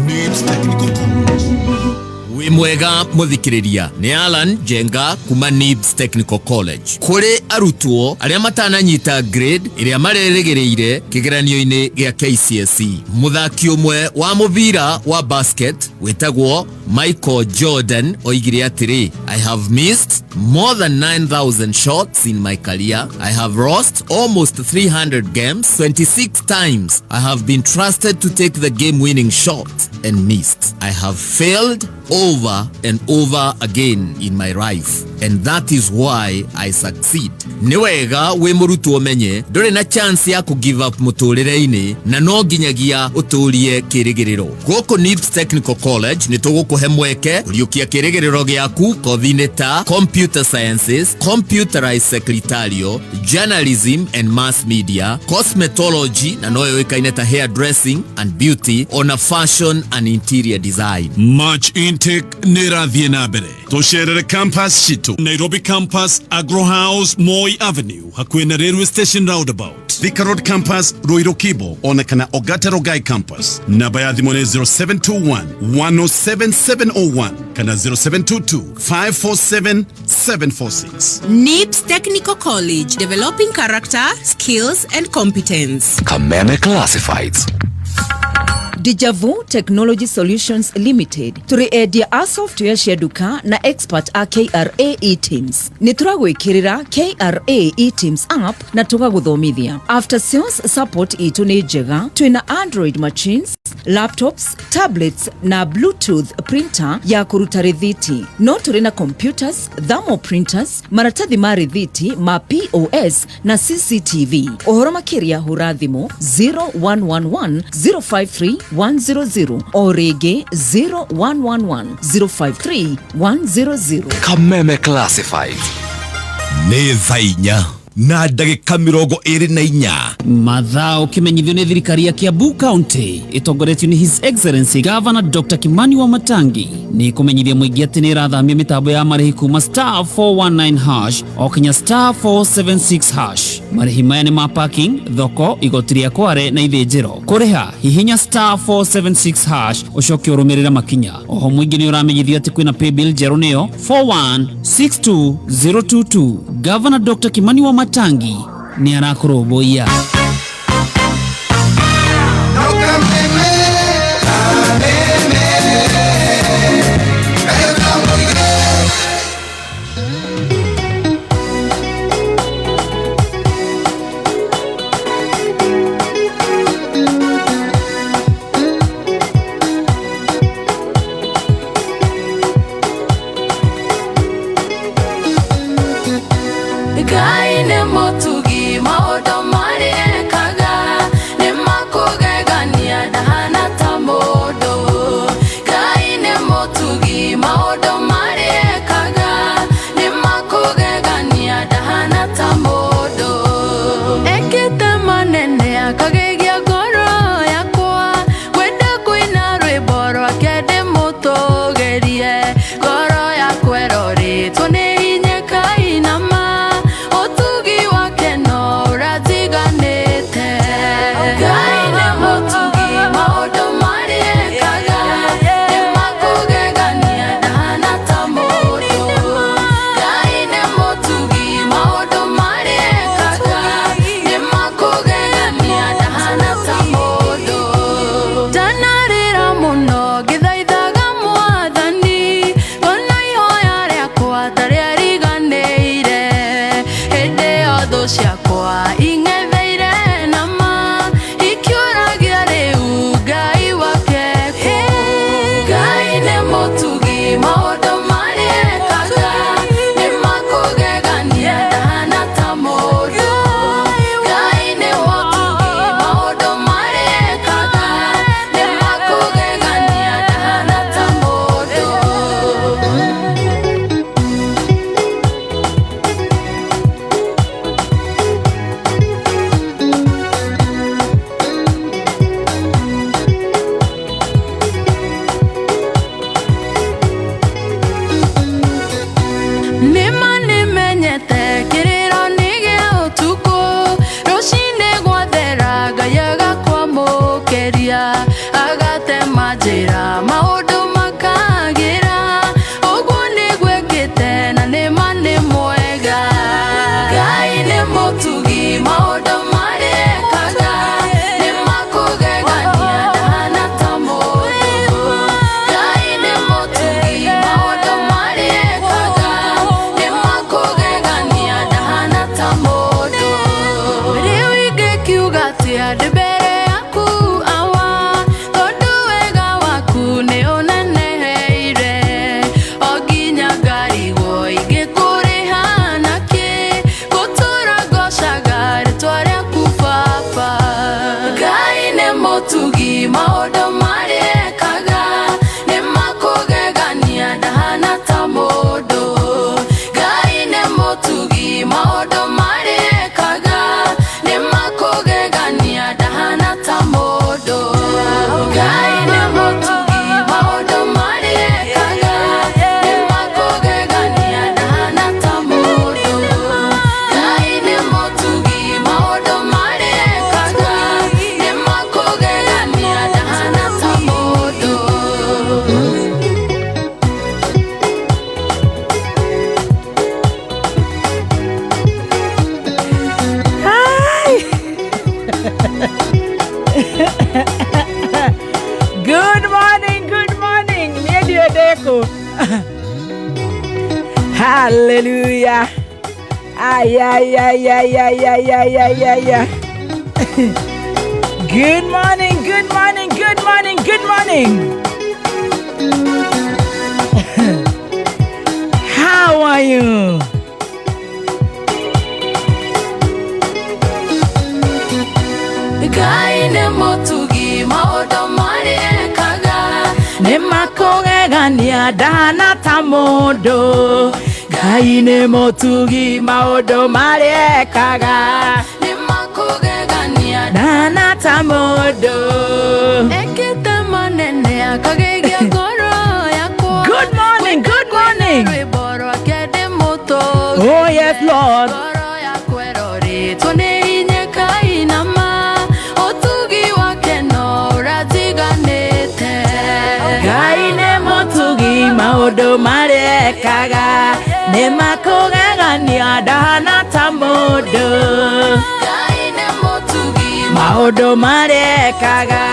NIBS Technical College. Wimwega muthikiriria ni Alan Jenga kuma NIBS Technical College. Kuri arutwo aria matananyita grade iria mareregereire kigeranio-ini gia KCSE. Muthaki umwe wa mubira wa basket wetagwo Michael Jordan oigire atiri, I have missed more than 9,000 shots in my career. I have lost almost 300 games. 26 times I have been trusted to take the game-winning shot and missed. I have failed over and over again in my life, and that is why I succeed. Niwega we murutu omenye ndore na chance ya ku give up muturire-ini na no nginyagia uturie kirigiriro. Goko NIBS Technical College ni tugukuhe mweke uriukia kirigiriro giaku kothi-ini ta Computer Sciences, Computerized Secretarial, Journalism and Mass Media, Cosmetology na noyo ikaine ta Hairdressing and Beauty, ona Fashion and Interior Design. March intake nirathie na mbere. Tusherere campus shitu Nairobi campus, Agro House, Moi Avenue, hakuhi na railway station roundabout. Thika Road campus, Ruiru Kibo, onekana Ogata Rogai campus. Namba ya thimũ nĩ 0721 107 701 kana 0722 547 746. NIBS Technical College, developing character, skills and competence. Kameme Classifieds. Dejavu Technology Solutions Limited turiendia a software cia duka na expert a KRA e-teams. Nituragwikirira KRA e-teams app na tugaguthomithia. After sales support itu ni njega. Twina Android machines, laptops, tablets na Bluetooth printer ya kuruta rithiti. No turina computers, thermal printers, maratathi ma rithiti ma POS na CCTV. Ohoro makiria hurathimo 0111 053 100 orege 0111 053 100. Kameme Classified. Nĩ thainya na ndagĩka 24 mathaa ukimenyithio nĩ thirikari ya Kiambu County itongoretio nĩ His Excellency Governor Dr. Kimani Wamatangi ni kumenyithia mũingĩ atĩ nĩ irathamia mitambo ya marĩhi kuma star 419 hash o kinya star 476 hash. Marĩhi maya nĩ ma parking, thoko, igoti rĩa Kware na ithĩnjĩro. Kũrĩha hihinya star 476 hash ucoke ũrũmĩrĩre makinya. Oho mũingĩ nĩ ũramenyithio atĩ kwĩna paybill njerũ nĩyo 4162022. Governor Dr. Kimani Wamatangi ni arakuroboia. Agate Ngai nĩ mũtugi maũndũ marĩkaga nĩ makũgegania ndahana ta mũndũ. Ngai nĩ mũtugi maũndũ marĩkaga nĩ makũgegania ndahana ta mũndũ. Ngai nĩ mũtugi maũndũ marĩkaga nĩ makũgegania ndahana ta mũndũ. Ngai nĩ mũtugi maũndũ marĩkaga nĩ makũgegania ndahana ta mũndũ. Good morning, good morning. Ndio deko. Hallelujah. Ay ay ay ay ay ay ay ay ay ay. Good morning, good morning, good morning, good morning. How are you? Ngai nĩ mũtugi maũndũ marĩkaga nĩ makũgegania ndahana ta mũndũ. Ngai nĩ mũtugi maũndũ marĩkaga nĩ makũgegania ndahana ta mũndũ. ekĩte manene akagegia ngoro yakwa. Good morning, good morning. Rwĩmbo rwake ndĩmũtũgi. Oh yes Lord. Ngoro yakwa ĩrorĩtwo nĩ hinya ĩkainama. Ũtugi wake no ũratiganĩte. Ngai nĩ mũtugi maũndũ marĩkaga nĩ makũgegania ndahana ta mũndũ. Ngai nĩ mũtugi Maũndũ marĩkaga.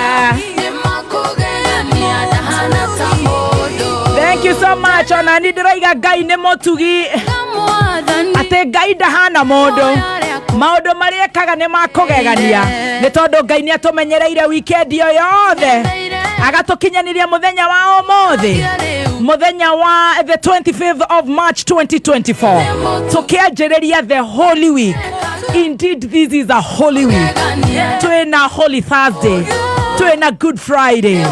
nĩ makũgegania ndahana ta mũndũ. Thank you so much. Ona nĩ ndĩroiga Ngai nĩ mũtugi Mwathani atĩ Ngai ndahana mũndũ. Maũndũ marĩkaga nĩ makũgegania nĩ tondũ Ngai nĩ atũmenyereire wikendi yo yothe agatũkinyaniria mũthenya wa ũmũthĩ, mũthenya wa the 25th of March 2024, tũkĩanjĩrĩria the Holy Week. Indeed this is a Holy Week. Twĩna Holy Thursday, twĩna Good Friday.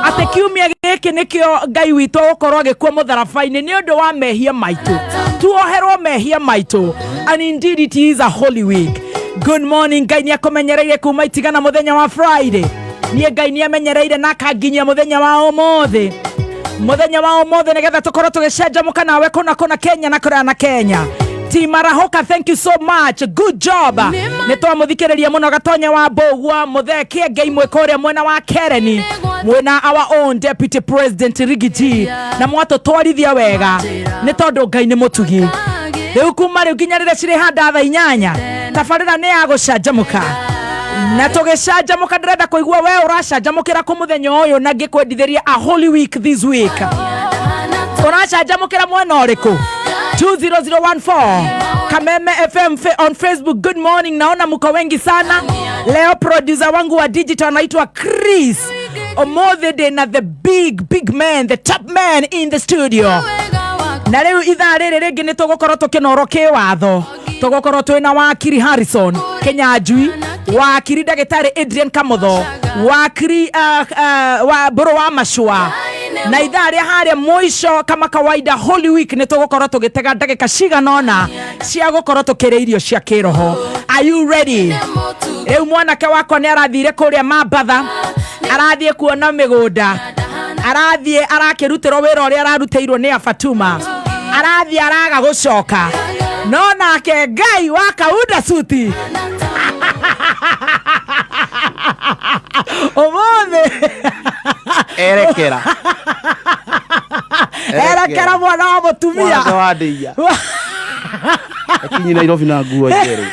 Atĩ kiumia gĩkĩ nĩkĩo Ngai witũ gũkorwo agĩkua mũtharabai-inĩ nĩ ũndũ wa mehia maitũ, tuoherwo mehia maitũ, and indeed it is a Holy Week. Good morning. Ngai nĩ akũmenyereire kuma itigana mũthenya wa Friday. Niĩ Ngai nĩ amenyereire na akanginyia mũthenya wa ũmũthĩ. Mũthenya wa ũmũthĩ nĩgetha tũkorwo tũgĩcenjamũka nawe kũna Kenya na kũrĩa na Kenya. Team Arahoka, thank you so much. Good job. Nĩ twamũthikĩrĩria mũno Gatonya wa Mbũgua, Mũthee Ngai mwĩkũrĩa mwena wa Kereni, mwena our own Deputy President Rigiji, na mwatũtwarithia wega nĩ tondũ Ngai nĩ mũtugi. Rĩu kuma rĩu nginya rĩrĩa cirĩ handa thaa 8 tabarĩra nĩ ya gũcanjamũka. Na tũgĩcanjamũka ndĩrenda kũigua we ũracanjamũkĩra kũ mũthenya ũyũ na ngĩkwendithĩria a Holy Week this week. Ũracanjamũkĩra mwena ũrĩkũ? 20014 Kameme FM on Facebook. Good morning. Naona mko wengi sana. Leo producer wangu wa digital anaitwa Chris Omodede na the big man, the top man in the studio. Na leo ithaa rĩrĩ rĩngĩ nĩ tũgũkorwo tũkĩnorwo kĩwatho. Tũgũkorwo twĩna wakiri Harrison Kenyanjui, wakiri ndagĩtarĩ Adrian Kamotho, wakiri wa Mbũrũ wa Macua. Na ithaa rĩa harĩa mũico kama kawaida Holy Week nĩ tũgũkorwo tũgĩtega ndagĩka ciganona cia gũkorwo tũkĩrĩa irio cia kĩroho. Are you ready? Rĩu mwanake wakwa nĩ arathire kũrĩa Mambatha, arathiĩ kuona mĩgũnda, arathiĩ arakĩrutĩrwo wĩra ũrĩa ararutĩirwo nĩ Fatuma, arathiĩ araga gũcoka, no nake Ngai wa Kaunda Suti ũmũthĩ erekera mwana wa mũtumia wa ndeia akinyi Nairobi na nguo njerũ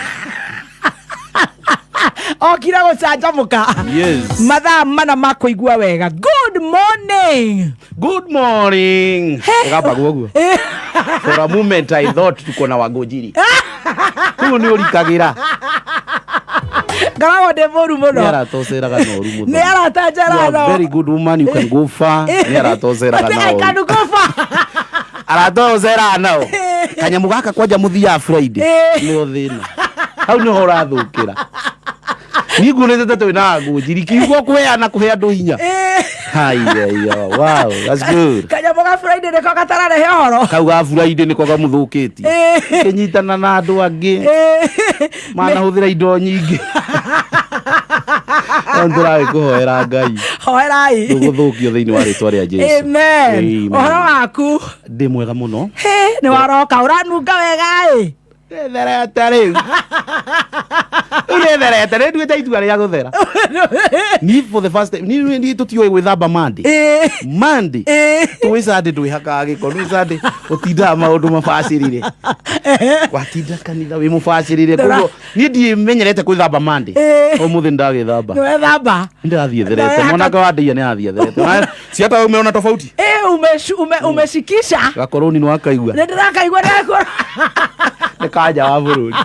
okira gũcanjamũka. Yes. Mathaa mana ma kũigua wega. Good morning. Good morning. Gaba guoguo. For a moment I thought tuko na Wangũnjiri. Huyu ni urikagira. Garago de moru muno. Ni aratoceraga na oru muno. Ni aratajara no. Very good woman, you can go far. Ni aratoceraga na oru. I can go far. Aratocera nao. Kanyamu gaka kwanja muthia Friday. Ni othina. Hau ni ho rathukira. Ni nguonete tu na ngũnjiri kiugo kũheana kũhe andũ hinya. Haiya, wow, that's good. Kanyamũ ga Friday nĩko gatararehe ũhoro. Kau ga Friday nĩko gamũthũkĩtie. Kĩnyitana na andũ angĩ. Manahũthĩra indo nyingĩ. Andũra kũhoera Ngai. Hoerai. Ndũgũthũkio thĩinĩ wa rĩtwa rĩa Jesũ. Amen. Ũhoro waku? Ndĩ mwega mũno. Nĩ waroka ũranunga wega Therete rĩu. Therete rĩu nduĩte itua rĩa gũthera. Ni for the first time ni tũtiũĩ gwĩthamba Monday. Monday. Tũĩ Sunday twĩhakaga gĩko. Nĩ Sunday ũtindaga maũndũ mabacĩrire. Watinda kanitha wĩ mũbacĩrire. Koguo niĩ ndiĩmenyerete gwĩthamba Monday. Ũmũthĩ ndagĩthamba. Nĩwethamba? Ndathiĩ therete. Mwanake wa ndeia nĩ athiĩ therete. Si hata umeona tofauti? Umeshikisha. Gakoroni nĩ wakaigua. Nĩndĩrakaigua nĩakora. Kaja wa bũrũri.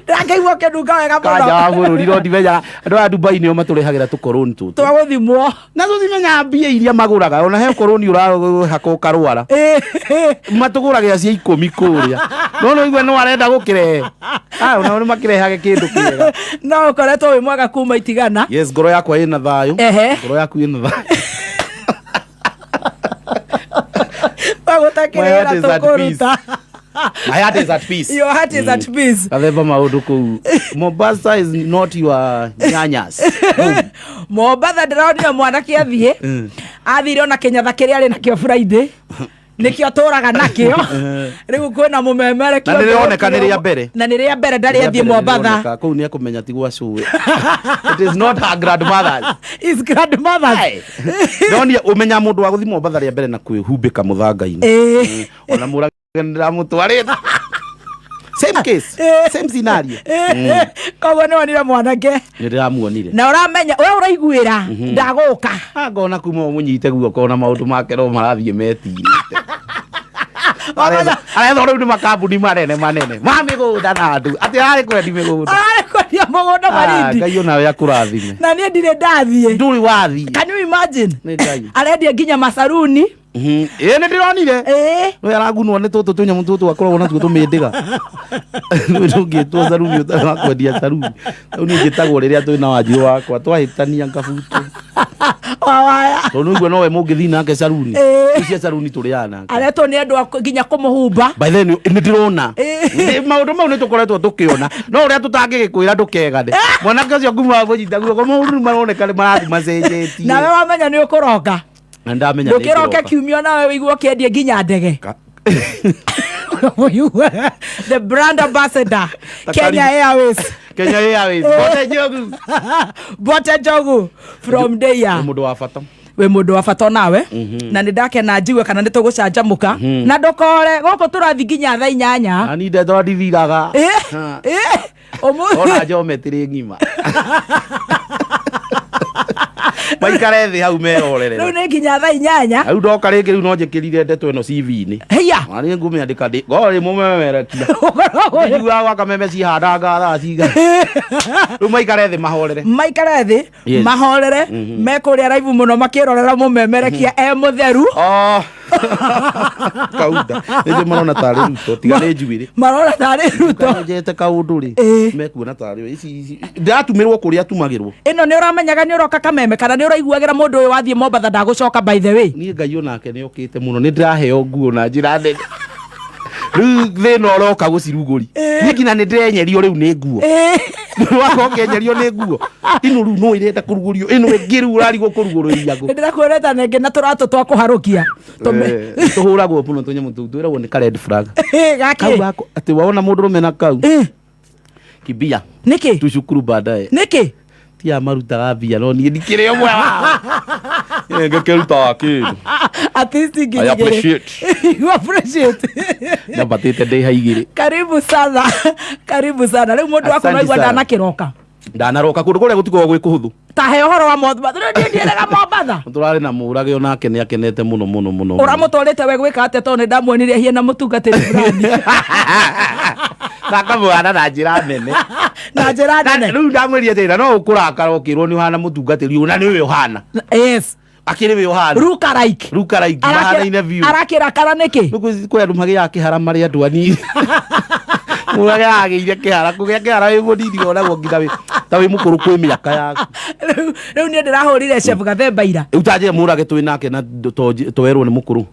Ndakaigua kĩnunga wega mũno. Kaja wa bũrũri no ndimenya andũ a Dubai nĩo matũrehagĩra tũkoroni tũtũ. Twagũthimwo. Na tũtimenya mbia iria magũraga ona he koroni ũrahaka ũkarwara. Matũgũragĩra cia 10 kũrĩa. No igwe no arenda gũkĩrehe. Ona nĩ makĩrehage kĩndũ kĩega. No ũkoretwo wĩ mwega kuma itigana. Yes, ngoro yakwa ĩna thayũ. Ngoro yaku ĩna thayũ. Wagũtakĩrĩra tũkũruta. My heart is at peace. Your heart is at peace. Kathemba maũndũ kũu. Mombasa is not your nyanyas. Mombasa ndĩronire mwanake athiĩ. Athire ona Kenya kĩrĩa arĩ nakĩo Friday. Nikio tũraga nakĩo. Rĩu kwĩna mũmemerekio. Na nĩroneka nĩ rĩa mbere. Na nĩ rĩa mbere ndarĩ athiĩ Mombasa. Kũu nĩ akũmenya ti gwacũwe. It is not her grandmother. It's grandmother. Ndonire ũmenya mũndũ wa gũthiĩ Mombasa rĩa mbere na kwĩhumbĩka mũthanga-inĩ. Ona mũragĩra same case, same scenario. Koguo nĩ wonire mwanake. Nĩ ndĩramuonire. Na ũramenya we ũraiguĩra ndagũka. Ngona kuma mũnyite guoko na maũndũ make no marathiĩ metirĩte. Arethwo rĩu nĩ makambuni manene ma mĩgũnda na andũ atĩ ararĩ kwendi mĩgũnda. Ararĩ kwendia mũgũnda Marindi. Ngai ona we akũrathime. Na niĩ ndirĩ ndathiĩ. Ndũrĩ wathiĩ. Can you imagine? Arendia nginya masaruni. Nĩ ndĩronire. We aragunwo nĩ tũtũ tũnyamũ tũtũ akoragwo natuo tũmĩndĩga. Ndũngĩtwo saruni ũtakwendia saruni. Rĩu niĩ njĩtagwo rĩrĩa twĩna Wanjirũ wakwa twahĩtania ngabuto. Tondũ igwe nowe mũngĩthiĩ nake saruni. Icio saruni tũrĩaga nake. Aretwo nĩ andũ nginya kũmũhumba. By then nĩ ndĩrona. Maũndũ mau nĩ tũkoretwo tũkĩona. No ũrĩa tũtangĩgĩkwĩra ndũkegane. Mwanake ũcio ngumaga kũnyita guoko maũndũ maroneka nĩ marathiĩ macenjetie. Nawe wamenya nĩ ũkũroka. Ndamenya nĩ ũkũroka. Ndũkĩroke kiumio nawe wĩiguo kĩendia nginya ndege. The brand ambassador Kenya Airways. Kenya Airways. Bote Njogu from there. Mũndũ wa bata. We mũndũ wa bata nawe. Na nĩ ndakena njigue kana nĩ tũgũcanjamũka. Na ndũkore gũkũ tũrathi nginya thaa 8. Ani ndeto ndithiraga. Ona geometry ngima. Maikare thĩ hau merorere. Rĩu nĩ nginya thaa 8. Rĩu ndoka rĩngĩ rĩu no njĩkĩrire ndeto ĩno CV-inĩ. Heya. Nĩ ngũmĩandĩka ndĩ. Gorĩ mũmemerekia. Njiguaga gwaka meme cihandaga thaa cigana. Rĩu maikare thĩ mahorere. Maikare thĩ mahorere. Mekũrĩa live mũno makĩrorera mũmemerekia mũtheru. Kauda. Nĩ marona tarĩ Ruto tiga nĩ njuĩrĩ. Marona tarĩ Ruto. Njete kaũndũ rĩ. Mekuona tarĩ ici. Ndatumĩrwo kũrĩa atumagĩrwo. Ĩno nĩ ũramenyaga nĩ ũroka Kameme kana nĩ ũraiguagĩra mũndũ ũyũ wathiĩ Mombasa ndagũcoka by the way. Niĩ Ngai onake nĩ okĩte mũno nĩ ndĩraheo nguo na njĩra nene. Rĩu thĩna ũroka gũcirugũri. Niĩ nginya nĩ ndĩrenyerio rĩu nĩ nguo. Wako ũkenyerio nĩ nguo. Ĩno rĩu no ĩrenda kũrugũrio. Ĩno ĩngĩ rĩu ũrarigwo kũrugũrĩria ngũ. Ndĩrakwĩreta nenge na tũratũ twa kũharũkia. Tũhũragwo mũno tũnyamũ tũu twĩragwo nĩ ka red flag. Kau gako atĩ waona mũndũ rũmena kau. Kibia. Nĩkĩ? Tucukuru baadaye. Nĩkĩ? Tia marutaga mbia no niĩ ndikĩrĩ ũmwe wao. Ngĩkĩruta kĩndũ. At least I appreciate. You appreciate. Ndabatĩte ndĩ haigĩrĩ. Karibu sana. Karibu sana. Rĩu mũndũ wako naigua ndanakĩroka. Ndanaroka kũndũ kũrĩa gũtikoragwo gwĩ kũhũthũ. Ta he ũhoro wa Mombasa. Rĩu ndiendaga Mombasa. Tũrarĩ na mũrage onake nĩ akenete mũno mũno mũno. Ũramũtwarĩte we gwĩka atĩa tondũ nĩ ndamuonirie hiena mũtungatĩri fulani. Nakamwana na njĩra nene. Na njĩra nene. Rĩu ndamwĩrire atĩrĩra no ũkũrakara ũkĩrwo nĩ ũhana mũtungatĩri na nĩwe ũhana. Yes. Akĩrĩ we ũhana. Ruka like. Mahana-inĩ view. Arakĩrakara nĩkĩ? Kwĩ andũ magĩaga kĩhara marĩ andũ anini. Mwaga ageire kihara kugia kihara wi munini ona gongitha ta wi mukuru kwi miaka yaku riu ni ndirahurire chef Gathemba ira utaje murage twi nake na twerwo ni mukuru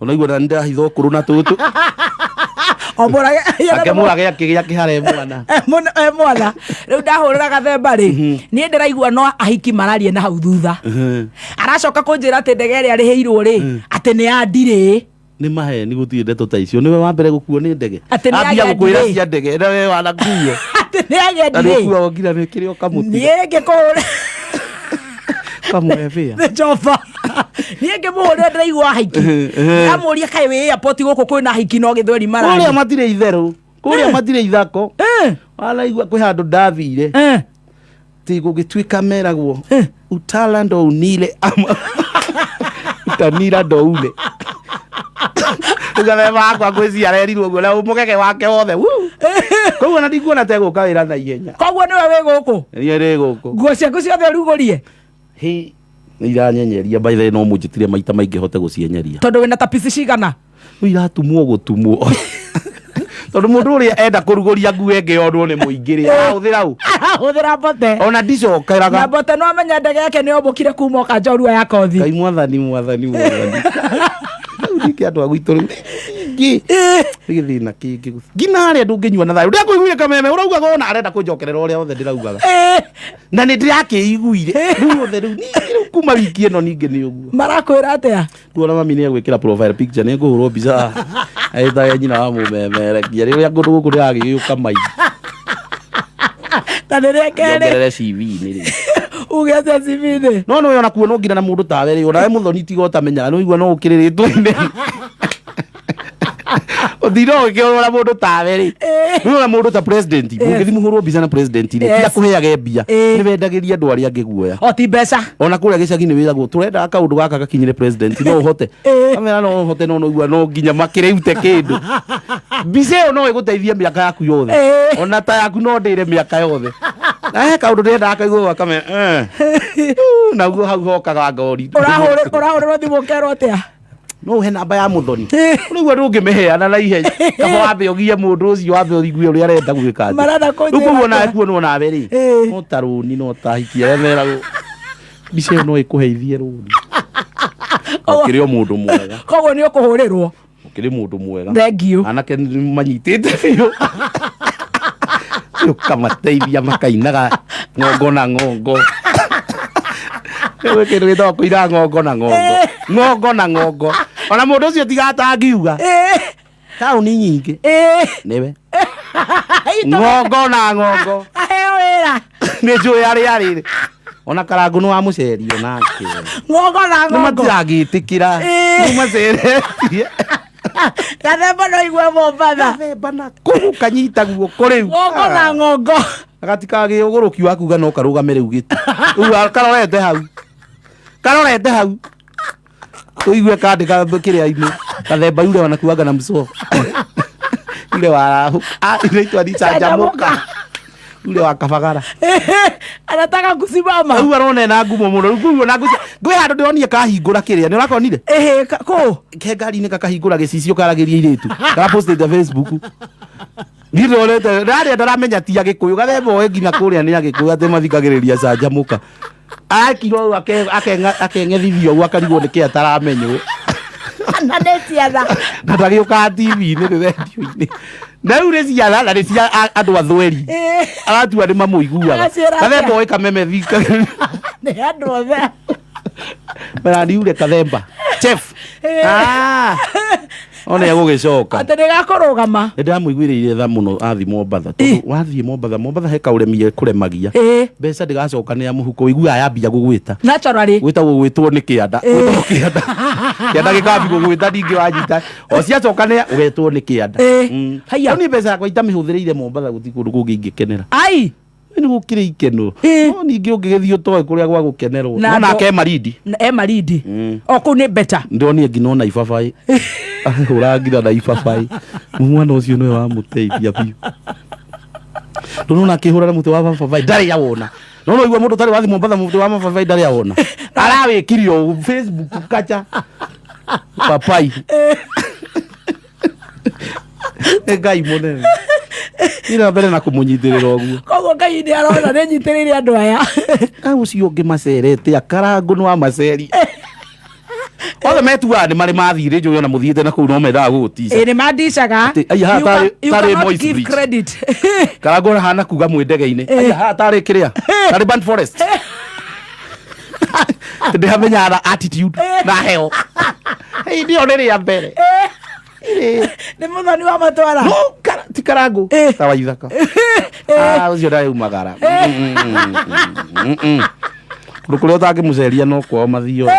ona igua na ndahitho kuru na tutu omurage akemurage akigia kihara mwana riu ndahurira Gathemba ri ni ndiraigua no ahiki mararie na hau thutha aracoka kunjira ati ndege ria riheirwo ri ati ni andire ni maheni gutire ndeto ta icio niwe wa mbere gukuo ni ndege ambia gukwira cia ndege na we wana kuo ati ni agendire kuo ngira ni kirio kamuti ni ngikure kamwevia the jofa ni ngimuhurira ndiraigua hiki amuria kai we airport guku kwina hiki no githweri mara kuria matire itheru kuria matire ithako walaigua kwi handu ndathire ti gugituika meragwo utala ndo unile ama utanira ndo ule Gathemba akwa gwĩcia arerirwo guo na mũgege wake wothe koguo na ndikuona ta egũka wĩra na ihenya koguo nĩwe wĩ gũkũ niĩ rĩ gũkũ nguo ciaku ciothe rugũrie nĩ iranyenyeria by the way no mũnjĩtire maita maingĩ hote gũcienyeria tondũ wĩna ta pici cigana iratumwo gũtumwo tondũ mũndũ ũrĩa enda kũrugũria nguo ĩngĩ ondwo nĩ mũingĩ rĩ ahũthĩra mbote ona ndicokeraga na mbote no amenya ndege yake nĩ yombũkire kuma oka njorua ya kothi Ngai mwathani Kiatu agwito rĩu gĩthina kĩngĩ ngina harĩa ndũngĩnyua na thayũ ndakũiguire kameme ũrauga gona arenda kũnjokerera ũrĩa othe ndĩraugaga na nĩ ndĩrakĩiguire rĩu othe rĩu kuma wiki ĩno ningĩ nĩ ũguo marakwĩra atĩa tuona mami nĩ egwĩkĩra profile picture nĩ ngũhũrwo mbica aĩtage nyina wa mũmemerekia rĩrĩa kũndũ gũkũ ndĩragĩgĩũka maingĩ ta rĩrĩa kerĩ ongerere CV-inĩ rĩ ugete CV-inĩ no nĩ ona kuona nginya na mũndũ tawe rĩ ona we mũthoni tiga ũtamenyaga nĩ igua no ũkĩrĩrĩtwo-inĩ ũthire ũgĩkĩrora mũndũ tawe rĩ nĩ ona mũndũ ta president mũngĩthi mũhũrwo mbica na president rĩ tiga kũheage mbia nĩ wendagĩria andũ arĩa angĩ guoya o ti mbeca ona kũrĩa gĩcagi-inĩ wĩragwo tũrenda kaũndũ gaka gakinyĩre president no ũhote kamera no ũhote no igua no nginya makĩrĩute kĩndũ mbica ĩyo no ĩgũteithie mĩaka yaku yothe ona ta yaku no ndĩre mĩaka yothe kaũndũ ndĩrenda akaigua kame naguo hau hokaga ngori ũrahũrĩrwo thimũ ũkerwo atĩa no he namba ya mũthoni ũrĩgua ndũngĩmĩheana na ihenya kaba wambe ũgie mũndũ ũcio wambe ũigue ũrĩa arenda gwĩka marenda kũnjĩra rĩu koguo nawe kuonwo nawe rĩ no ta rũni no ta hiki arĩa meragwo mbica ĩyo no ĩkũheithie rũni ũkĩrĩ o mũndũ mwega koguo nĩ ũkũhũrĩrwo ũkĩrĩ mũndũ mwega thengiũ anake manyitĩte biũ ũkamateithia makainaga ng'ongo na ng'ongo kĩndũ gĩtagwo kũina ng'ongo na ng'ongo ona mũndũ ũcio tigatangiuga taũni nyingĩ nĩwe ng'ongo na ng'ongo aheo wĩra nĩ njũĩ arĩa rĩrĩ ona Karangũ nĩ wamũcerio nake ng'ongo na ng'ongo matiragĩtĩkĩra nĩmaceretie Gathemba no igwe Mombatha Gathemba na kũu kanyita guoko rĩu ng'ongo na ng'ongo agatikagĩ ũgũrũki wakuga no karũgame rĩu gĩtĩ rĩu karorete hau ũigue kandĩka kĩrĩa-inĩ Gathemba yule wanakuaga na msoo yule wa inaitwa ni Chanjamũka yule wa Kabagara anataka kusimama rĩu arona na ngumo mũno rĩu na ngwĩ handũ ndĩronire kahingũra kĩrĩa nĩ ũrakonire ke ngari-inĩ kakahingũra gĩcicio karagĩria irĩtu karapostĩte Facebook ngirorete rarĩa ndaramenya ti Agĩkũyũ Gathemba oĩ nginya kũrĩa nĩ Agĩkũyũ atĩ mathikagĩrĩria Chanjamũka akirwo akeng'ethithio ũguo akarigwo nĩkĩ ataramenywo na nĩ ciana na ndagĩũka TV-inĩ rĩrendio-inĩ na rĩu nĩ ciana na nĩ cia andũ athweri aratua nĩ mamũiguaga Gathemba oĩ kameme thikagĩrĩria nĩ andũ othe meraniure Gathemba chef ona egũgĩcoka atĩ nĩgakũrũgama nĩndamũiguĩrĩire tha mũno athi Mombatha tondũ wathiĩ Mombatha he kaũremi kũremagia mbeca ndĩgacokanĩra mũhuko ũiguaga yambia gũgwĩta naturally gwĩtagwo gwĩtwo nĩ kĩanda kĩanda gĩkambi gũgwĩta ningĩ wanyita o ciacokanĩra ũgetwo nĩ kĩanda nĩ mbeca yakwa itamĩhũthĩrĩire Mombatha gũtirĩ kũndũ kũngĩ ingĩkenera nĩ gũkĩrĩ ikeno no ningĩ ũngĩgĩthiĩ ũtoĩ kũrĩa gwa gũkenerwo no nake Marindi o kũu nĩ beta ndonire nginya ona ibabaĩ hũra nginya na ibabaĩ mwana ũcio nĩwe wamũteithia biũ ndũnona akĩhũra na mũtĩ wa mababaĩ ndarĩ awona no igua mũndũ tarĩ wathi Mombatha mũtĩ wa mababaĩ ndarĩ awona arawĩkirio Facebook kacha papai Ngai mũnene ira mbere na kumunyitĩrĩra ũguo koguo Ngai nĩ arona nĩ nyitĩrĩire andũ aya ũcio ũngĩ macerete akarangu nĩ wa maceri othe metuaga nĩ marĩ mathirĩ njũĩ ona mũthiĩte na kũu no mendaga gũgũtica nĩ mandicaga you cannot give credit karangu hana kuga mwĩ ndege-inĩ aya tarĩ kĩrĩa tarĩ Band Forest ndĩhamenyaga attitude na heo ndio rĩrĩa mbere nĩ mũthoni wa matwara no ti karangu ta waithaka ũcio ndariumagara kũndũ kũrĩa ũtangĩmũceria no kwao mathio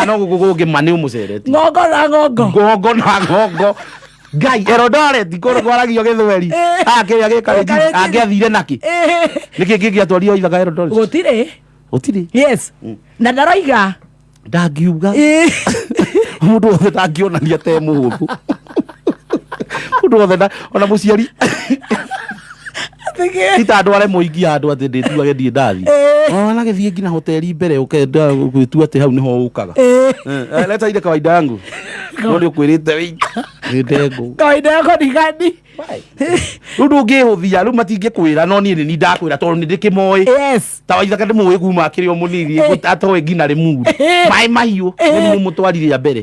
no gũkũ kũngĩ ma nĩ ũmũceretie ngongo na ngongo Ngai Eldoret kũrũ kwaragio Gĩthweri kĩrĩa gĩkarĩ angĩathire nakĩ nĩkĩ kĩngĩatwario Ithaka Eldoret gũtirĩ yes na ndaroiga ndangiuga mũndũ wothe ndangĩonania te mũhũthũ mũndũ wothe ona mũciari tita andũ arĩa mũingĩ andũ atĩ ndĩtuage ndiĩ ndathi ona gĩthiĩ nginya hoteli mbere ũkenda gwĩtua atĩ hau nĩho ũkaga leta ile kawaida yangu no nĩ ũkwĩrĩte wĩika ndengo kawaida yako ni gani rĩu ndũngĩhũthia rĩu matingĩkwĩra no niĩ nĩ ndakwĩra tondũ nĩ ndĩkĩmoĩ ta Waithaka ndĩmũĩ kuma akĩrĩ o mũnini atoĩ nginya rĩ mudu maĩ mahiũ nĩ mũmũtwarire mbere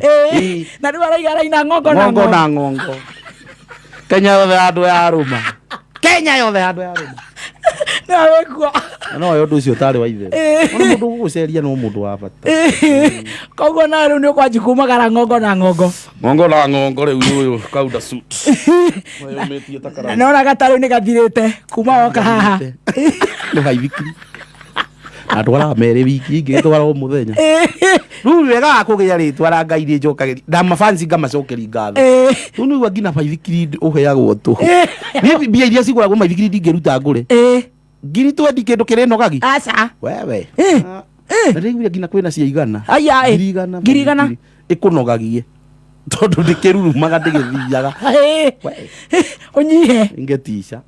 na rĩu araina ngongo na ngongo Kenya yothe andũ ya Roma Kenya yothe andũ ya Roma nawekwa no yo ũndũ ũcio ũtarĩ wa ithe ona mũndũ gũgũceria no mũndũ wa bata koguo na rĩu nĩ ũkwanji kumagara ngongo na ngongo rĩu ũyũ kauda suit mayũmĩtie ta karamu na ona gatarũ nĩ gathirĩte kuma oka haha nĩ baithikiri andũ arĩa merĩ wiki ingĩ twara o mũthenya rĩu wega kũgĩa rĩtwa ra Ngai rĩ njokagĩria ndamafansi ngamacokeria ngatho rĩu nĩguo nginya baithikiri ũheagwo tũhũ niĩ mbia iria cigũragwo maithikiri ndingĩruta ngũre ngiri 20 kĩndũ kĩrĩnogagia aca wewe na rĩu nginya kwĩna cia igana ngiri igana ĩkũnogagie tondũ ndĩkĩrurumaga ndĩgĩthiaga ũnyihe ingetica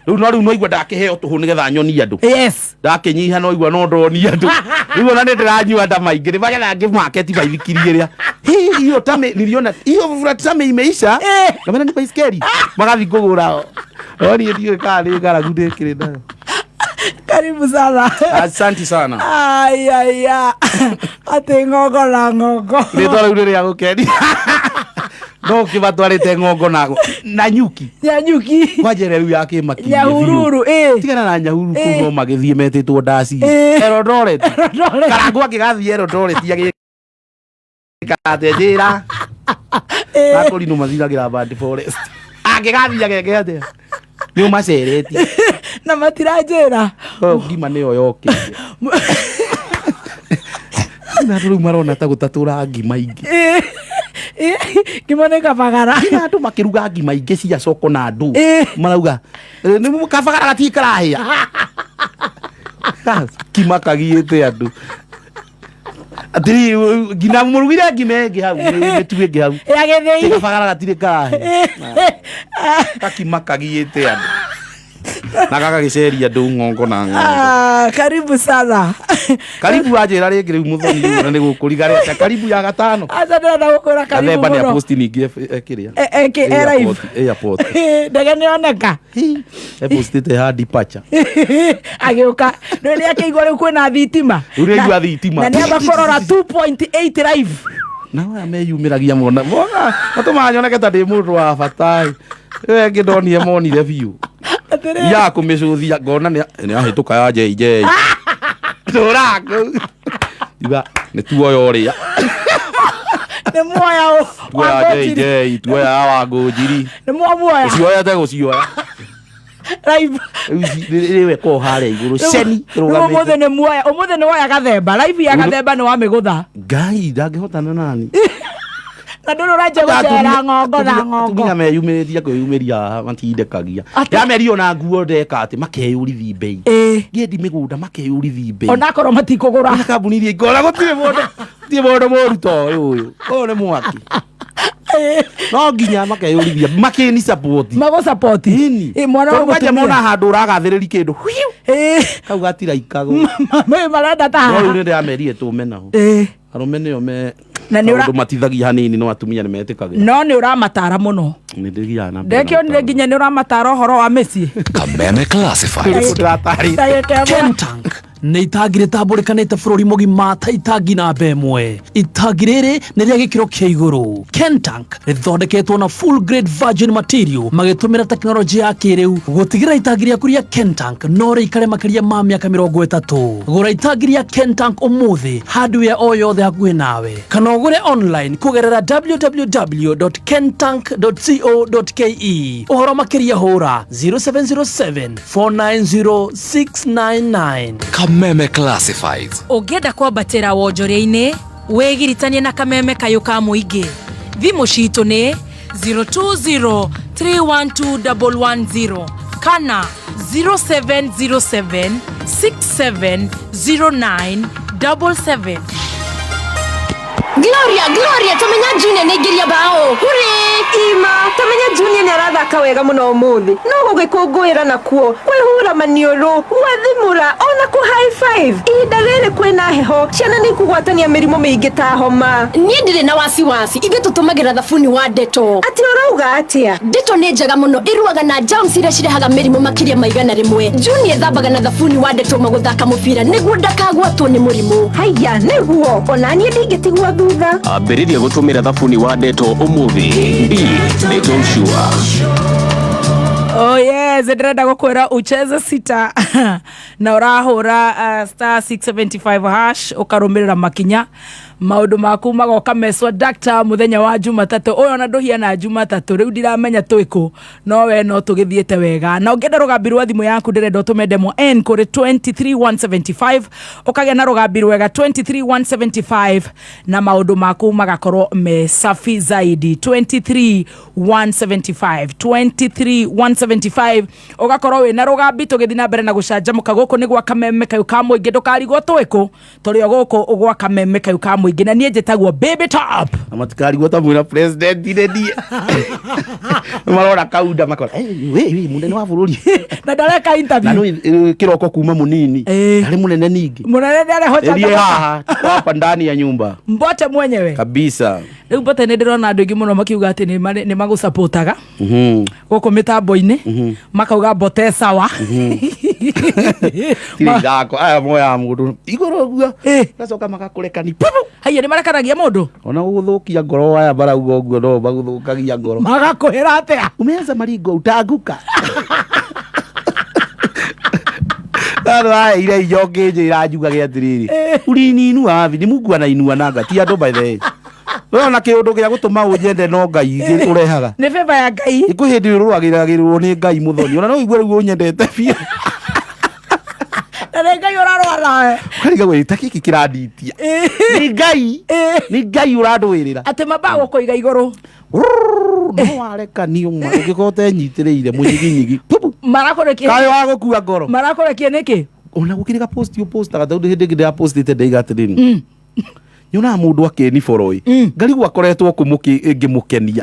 rĩu no igua ndakĩheo tũhũ nĩgetha nyonie andũ ndakĩnyiha no igua no ndonie andũ rĩu ona nĩ ndĩranyua nda maingĩ nĩmagetha ngĩ-market baithikiri ĩrĩa hiyo tame niliona hiyo tame imeisha kama ni baiskeli magathi kũgũra oni ndio kale ngaragu ndĩkĩrĩ nayo karibu sana asante sana aya ate ngongo na ngongo nĩ twarĩ rĩrĩ ya gũkeni no kibatwarĩte ngongo na nyuki kwajere rĩu ya kĩmaki nyahururu tigana na nyahururu kũu no magĩthiĩ metĩtwo ndaci Eldoret karangu akĩgathiĩ Eldoret katejera nakori no mathiragĩra Band Forest angĩgathiĩ ageke atĩa nĩ ũmaceretie na matiranjĩra ngima nĩyo yokĩire na rĩu marona ta gũtatũra ngima ingĩ ngima nĩ kabagara andũ makĩruga ngima ingĩ cia coko na ndũ marauga nĩ kabagara gatirĩ karahĩa ngima kagiĩte andũ atiri ngina mũrugire ngima ĩngĩ hau mĩtu ĩngĩ hau kabagara gatirĩ karahĩa kakima kagiĩte andũ na gagagĩceria andũ ngongo na ngongo karibu sana karibu ajĩra rĩngĩ rĩu mũthoni na nĩ gũkũrigarĩte karibu ya gatano aca ndĩrenda gũkwĩra karibu mũno nĩ post ningĩ kĩrĩa airport ndege nĩoneka postĩte ha departure agĩũka rĩrĩa akĩigua rĩu kwĩna thitima rĩu thitima na nĩamba kũrora 2.8 live na waya meyumĩragia mona atũmaga nyoneke ta ndĩ mũndũ wa bata ngĩ ndonire monire biũ ya kũmĩcũthia ngona nĩ ahĩtũka ya JJ tũra iba nĩ tuoya ũrĩa nĩ muoya wa JJ tuoya wa Ngũnjiri nĩ muoya ũcioya te gũcioya live rĩwe ko harĩa igũrũ ceni ũmũthĩ nĩ muoya ũmũthĩ nĩ woya gathemba live ya gathemba nĩ wamĩgũtha Ngai ndangĩhotana nani na ndũrũ ranje gũcera ngongo na ngongo tumia meyumĩrĩtie kwĩyumĩria matindĩkagia yamerio na nguo ndeka atĩ makeyũrithi mbei ngĩendi mĩgũnda makeyũrithi mbei onakorwo matikũgũra na kambuni iria ingĩona gũtirĩ mũndũ mũru ta ũyũ nĩ mwaki no nginya makeyũrithia makĩni support mago support mwana wa gũtũmia mona handũ ũragathĩrĩri kĩndũ kau gatiraikagwo marenda ta no rĩu nĩ ndĩramerire tũme naho arũme nĩo na nä å matithagia hanini no atumia nä metĩkagĩra no nä å ramatara må no nä ndĩthiaga na ndekĩo nä nginya nä å ramatara å horo wa mĩciĩ Kameme Classifieds. Kentank nä itangi rä tambũrĩkanĩte bũrũri mũgima ta itangi namba ĩmwe. Itangi rĩrĩ nĩ rĩa gĩkĩro kĩa igũrũ. Kentank rĩthondeketwo na full grade virgin material magĩtũmĩra tekinoronjĩ ya kĩrĩu gũtigĩrĩra itangi rĩaku rĩa Kentank no rĩikare makĩria ma mĩaka 30. Gũra itangi rĩa Kentank ũmũthĩ hardware o yothe hakuhĩ nawe kana ũgũre online kũgerera www.kentank.co.ke. Ũhoro makĩria hũra 0707 490 699. Kameme Classifieds. Ũngĩenda kwambatĩra wonjoria-inĩ wĩgiritanie na kameme kayũ ka mũingĩ. Thimũ citũ nĩ 020312110 kana 0707670977. Gloria tumenya Junior nĩ ingĩria bao hurĩ ima tumenya Junior nĩ arathaka wega mũno ũmũthĩ no gũgĩkũngũĩra nakuo kwĩhura maniũrũ gwethimũra ona kũ high five ihinda rĩrĩ kwĩna heho ciana nĩ ikũgwatania mĩrimũ mĩingĩ ta homa. Niĩ ndirĩ na wasiwasi ithuĩ tũtũmagĩra thabuni wa Dettol. Ati ũrauga atĩa? Dettol nĩ njega mũno ĩruaga na germs iria cirehaga mĩrimũ makĩria ma 100. Junior thambaga na thabuni wa Dettol magũthaka mũbira nĩguo ndakagwatwo nĩ mũrimũ. Haya nĩguo ona niĩ ndingĩtigwo thutha. Ambĩrĩria gũtũmĩra thabuni wa Dettol ũmũthĩ. Dettol Sure. Oh yes, ndĩrenda gũkwĩra ucheze sita na ũrahũra star 675 hash ũkarũmĩrĩra makinya maũndũ maku magoka meswa Dr. muthenya wa Jumatatũ ũyũ ona ndũhiana Jumatatũ rĩu ndiramenya twĩkũ no we no tũgĩthiĩte wega na ũngĩenda rũgambi rwa thimũ yaku ndĩrenda ũtũme demo n kũrĩ 23175 ũkagĩa na rũgambi rwega 23175 na maũndũ maku magakorwo me safi zaidi 23175 ũgakorwo wĩna rũgambi tũgĩthiĩ na mbere na gũcanjamũka gũkũ nĩ gwa kameme kayũ ka mũingĩ ndũkarigwo twĩkũ tũrĩ o gũkũ gwa kameme kayũ ka mũingĩ na niĩ njĩtagwo Baby Top amatikarigwo ta mwĩra president ndie marora kaunda makora we munene wa bũrũri na ndareka interview na kĩroko kuma mũnini arĩ mũnene ningĩ mũnene ndarĩ hoja haha hapa ndani ya nyumba Mbote mwenyewe kabisa. Rĩu Mbote nĩ ndĩrona andũ aingĩ mũno makiuga atĩ nĩ magũsupportaga gũkũ mĩtambo-inĩ makauga Mbote sawa tirigako aya moya mũndũ igũrũ guo gacoka magakũrekani haiya nĩ marekanagia mũndũ ona gũthũkia ngoro aya barauga ũguo no magũthũkagia ngoro magakũhĩra atĩa umeanza maringo utanguka Taro ai ile yoke je irajugaga atiriri urininu havi ni Mungu anainua nanga ti andũ by the way no na kĩũndũ gĩa gũtũma ũnyende no Ngai ũrehaga nĩ favor ya Ngai iko hĩndĩ ũrũagĩragĩrwo nĩ Ngai mũthoni ona no igue rĩu ũnyendete biũ na Ngai ũrarwara kariga gwĩta kĩki kĩranditia nĩ Ngai ũrandwĩrĩra atĩ mabago kũiga igũrũ no warekanio mwa ũngĩkote nyitĩrĩire mũnyiginyigi marakũrekia kayo wa gũkua ngoro marakũrekia nĩkĩ ona gũkĩrĩga post yo postaga tondũ hĩndĩ ĩngĩ ndĩa postĩte ndaiga atĩrĩrĩ nyona mũndũ akĩni foroi ngarigwo akoretwo ngĩmũkenia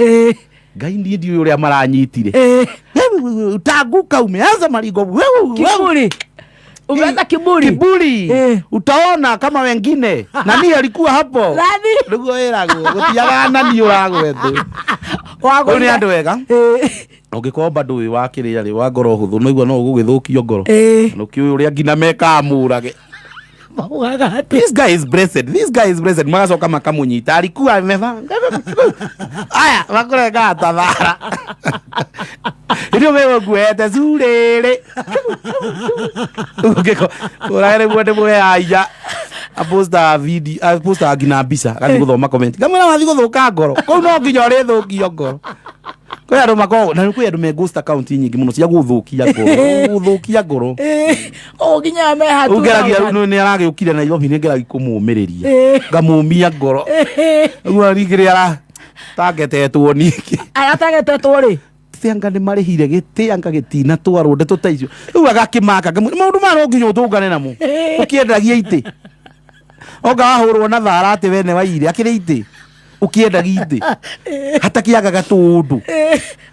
Ngai ndiĩ ndiũ ũrĩa maranyitire utanguka umeanza maringo kiburi umeanza kiburi utaona kama wengine nani alikuwa hapo ndugu erago gutiaga nani uragwethu wago ni andu wega ũngĩkomba ndũĩ wa kĩrĩa rĩ wa ngoro hũthũ no igua no ũgũgĩthũkio ngoro no kiũ ũrĩa ngina meka amurage this guy is blessed magacoka makamunyita alikuwa ameva aya makorenga tathara ndio wewe guete zurere ukiko urare guete mwe aya aposta video aposta ngina mbica gathi guthoma comment ngamwĩra wathi gũthũka ngoro kũu no nginya ũrĩthũkio ngoro kwa andũ makoo na kwĩ andũ me ghost account nyingĩ mũno cia gũthũkia ngoro o nginya me hatu ungeragia rĩu nĩ aragĩũkire na Nairobi nĩ ngeragia kũmũmĩrĩria ngamũmia ngoro ũguo rĩngĩ ara tagetetwo ningĩ aratagetetwo rĩ tianga nĩ marĩhire gĩtĩanga gĩtina twarwo ndeto ta icio rĩu agakĩmaka maũndũ ma no nginya ũtũngane namo ũkĩendagia itĩ onga wahũrwo na thara atĩ wene waire akĩrĩ itĩ ukiendagia itĩ hatakiaga gatũndũ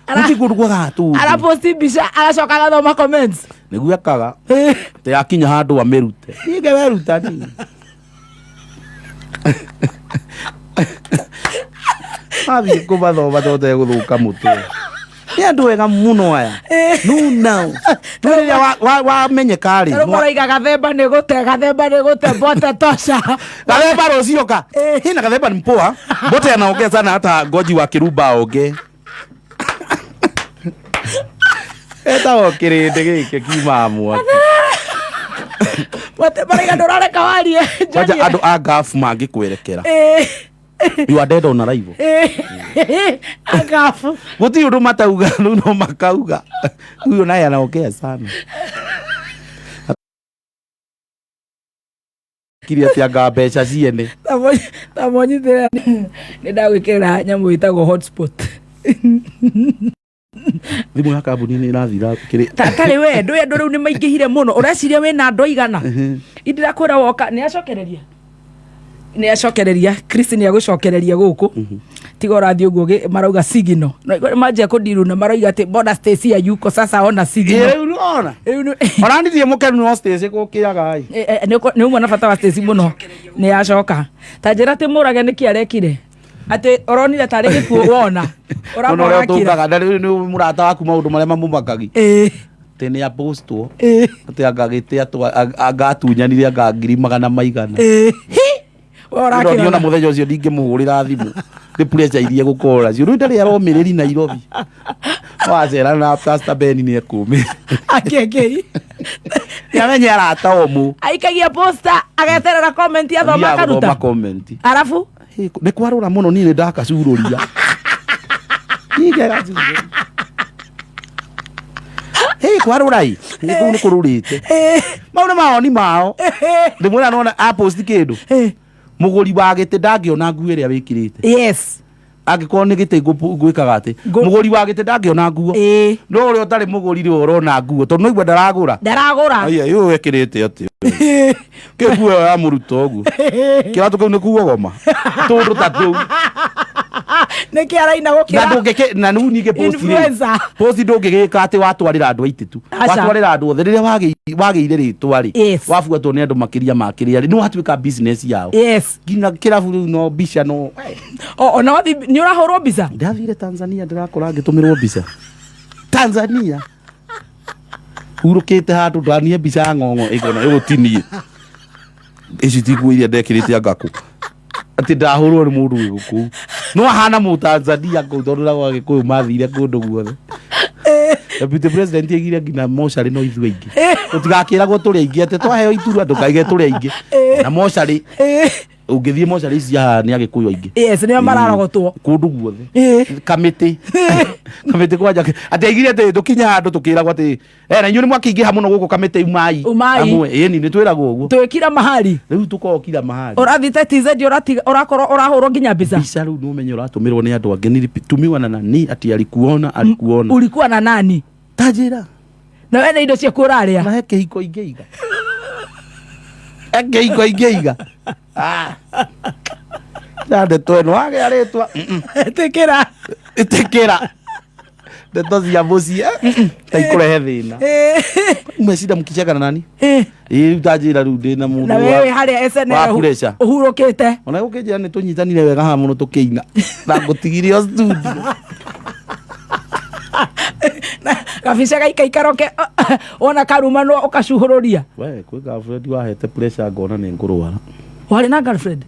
ũkĩgũrũ kwa gatũndũ araposti mbica aracoka agathoma comments nĩguo akaga te yakinya handũ amĩrute nĩge weruta nini mathi kubathoma tote guthuka mutu ni andu wega muno aya no turiria wa menyeka ri roiga gathemba ni gute bote tosha gathemba rocioka hina gathemba ni mpoa bote anaongea sana hata goji wa kiruba onge eta okirinde gike kimamu bote bariga ndorare kawarie waja andu agafu mangikwerekera you are dead on arrival agafu guti undu matauga no makauga huyo naye anaongea sana kiria tianga mbeca ciene tamonyithira ni ndagwikira nyamu itagwo hotspot thimu ya kambuni ni irathira kiri takari we ndu riu ni maingihire muno ureciria wina ndo igana indira kwira woka ni acokereria Chris ni agucokereria guku tiga urathi uguo marauga signal maje kudiru na marauga ati border station ya yuko sasa ona signal riu ona orandithie mukenu no station gukiraga ai ni umwe na bata wa station muno ni acoka tanjira ati murage ni kiarekire ati oronire tari gifu wona uramukira na riu ni murata waku maundu maria mamumakagi tene ya posto ati agagite agatunyanire agangiri magana maigana orakira na muthenya ucio ndingimuhurira thimu ni pressure irie gukora cio riu ndari aromiriri Nairobi wacera na Pastor Ben ni ekumi akengei yamenya arata omu aikagia poster agaterera comment ya thoma karuta arafu ni kwarura muno ni ndakacururia igera kwarurai ni kururite mauna maoni mao ndimwira nona apost kindu muguri wa gite ndangiona nguo iria wikirite yes angikorwo ni gite gwikaga ati muguri wa gite ndangiona nguo no uri utari muguri ri urona nguo tondu noigwa ndaragura aya yu wikirite ati kiguo ya muruto gu kiratu kau ni kuo goma tundu tatu niki araina gukira na ndungike na nunige post ndungigika ati watwarira andu aititu watwarira andu othe riria wageire ritwa ri wafuatwo ni andu makiria makiria ri no hatuika business yao ngina kirabu no bisha no ona wathi ni urahorwo biza ndathire Tanzania ndirakora ngitumirwo biza Tanzania urukite handu ndanie biza ngongo igona igutinie ici tiguiria ndekirite angaku ati ndahurwo ni mundu wiguku no hana mu Tanzania kuthorera gwa gikuyu mathire kundu guothe deputy president igire ngina moshari no ithu aingi utigakiragwo turi aingi ati twaheo iturwa ndukaige turi aingi na moshari ungithie moshari cia ni agikuyu aingi ni mararogotwo kundu guothe kamiti kwanja ati igire ati tukinya handu tukiragwo ati na inyu ni mwakiingiha muno guku kamiti umai amwe ni twiragwo uguo twikira mahali riu tukokira mahali urathite TZ urakorwo urahurwo nginya biza biza riu no menyo uratumirwo ni andu angi nilitumiwa na nani ati alikuona ulikuwa na nani tajira na wena indo cia kuraria na heke iko ingeiga eke iko ingeiga nade tweno age aretwa itekera ndeto cia muci taikurehe thina umecida mkicheka na nani tajira riu ndina mundu na wewe haria SNL uhurukite ona gukijira ni tunyitanire wega ha muno tukiina na ngutigirio studio kabisa gaikaikaroke ona karuma no ukacuhururia we kwi girlfriend wahete pressure ngona ni ngurwara wari na girlfriend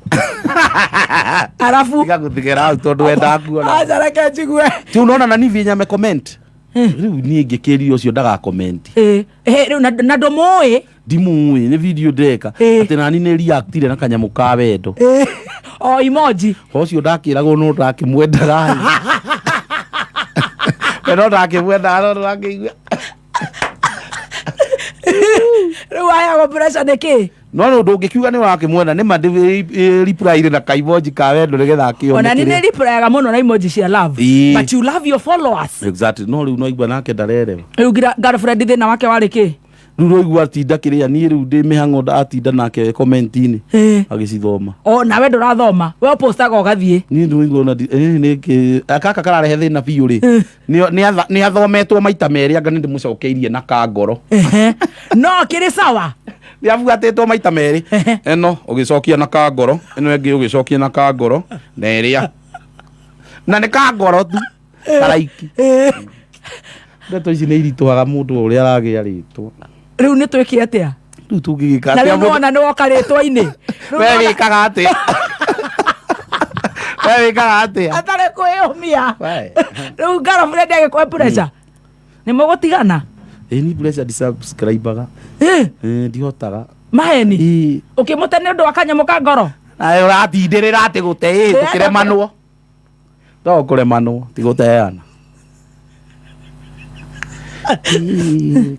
arafu igaguthigera au tondu wenda kuona ajareke jigue tu unaona nani vinya me comment riu ni ngikiri ucio ndaga comment riu na ndomoe ndimuwe ni video ndeka ati nani ni reactire na kanyamu ka wendo o emoji ucio ndakiragwo no ndakimwendaga pero ndakimwenda no ndakigwa riu aya go pressure niki no ndungikiuga ni wakimwenda ni ma reply na ka emoji ka wendo nigetha akione ona ni reply ga muno na emoji cia love but you love your followers exactly no riu no igwa nake ndarere riu girlfriend thina wake wari ki riu roigua atinda kiria ni riu ndi mihango atinda nake comment-ini agicithoma na we ndurathoma we postaga ugathie ni nduigua na ni akaka kararehe thina biu ri ni athometwo maita meri anga ni ndimucokeirie na kangoro no kiri sawa ni afuatetwo maita meri eno ugicokia na kangoro eno engi ugicokia na kangoro na iria na nĩ kangoro tu karaiki ndeto ici nĩ iritũhaga mũndũ ũrĩa aragĩa rĩtwa rĩu nĩ twĩke atĩa rĩu tũngĩgĩka atĩa na rĩu nona nĩ woka rĩtwa-inĩ we wĩkaga atĩa we wĩkaga atĩa atarĩ kwĩyũmia rĩu girlfriend agĩkũhe pressure nĩ mũgũtigana ni pressure disubscribe-aga ndihotaga maheni ũkĩmũte nĩ ũndũ wa kanyamũ ka ngoro nawe ũratindĩrĩra atĩ gũte tũkĩremanwo to kũremanwo ti gũteana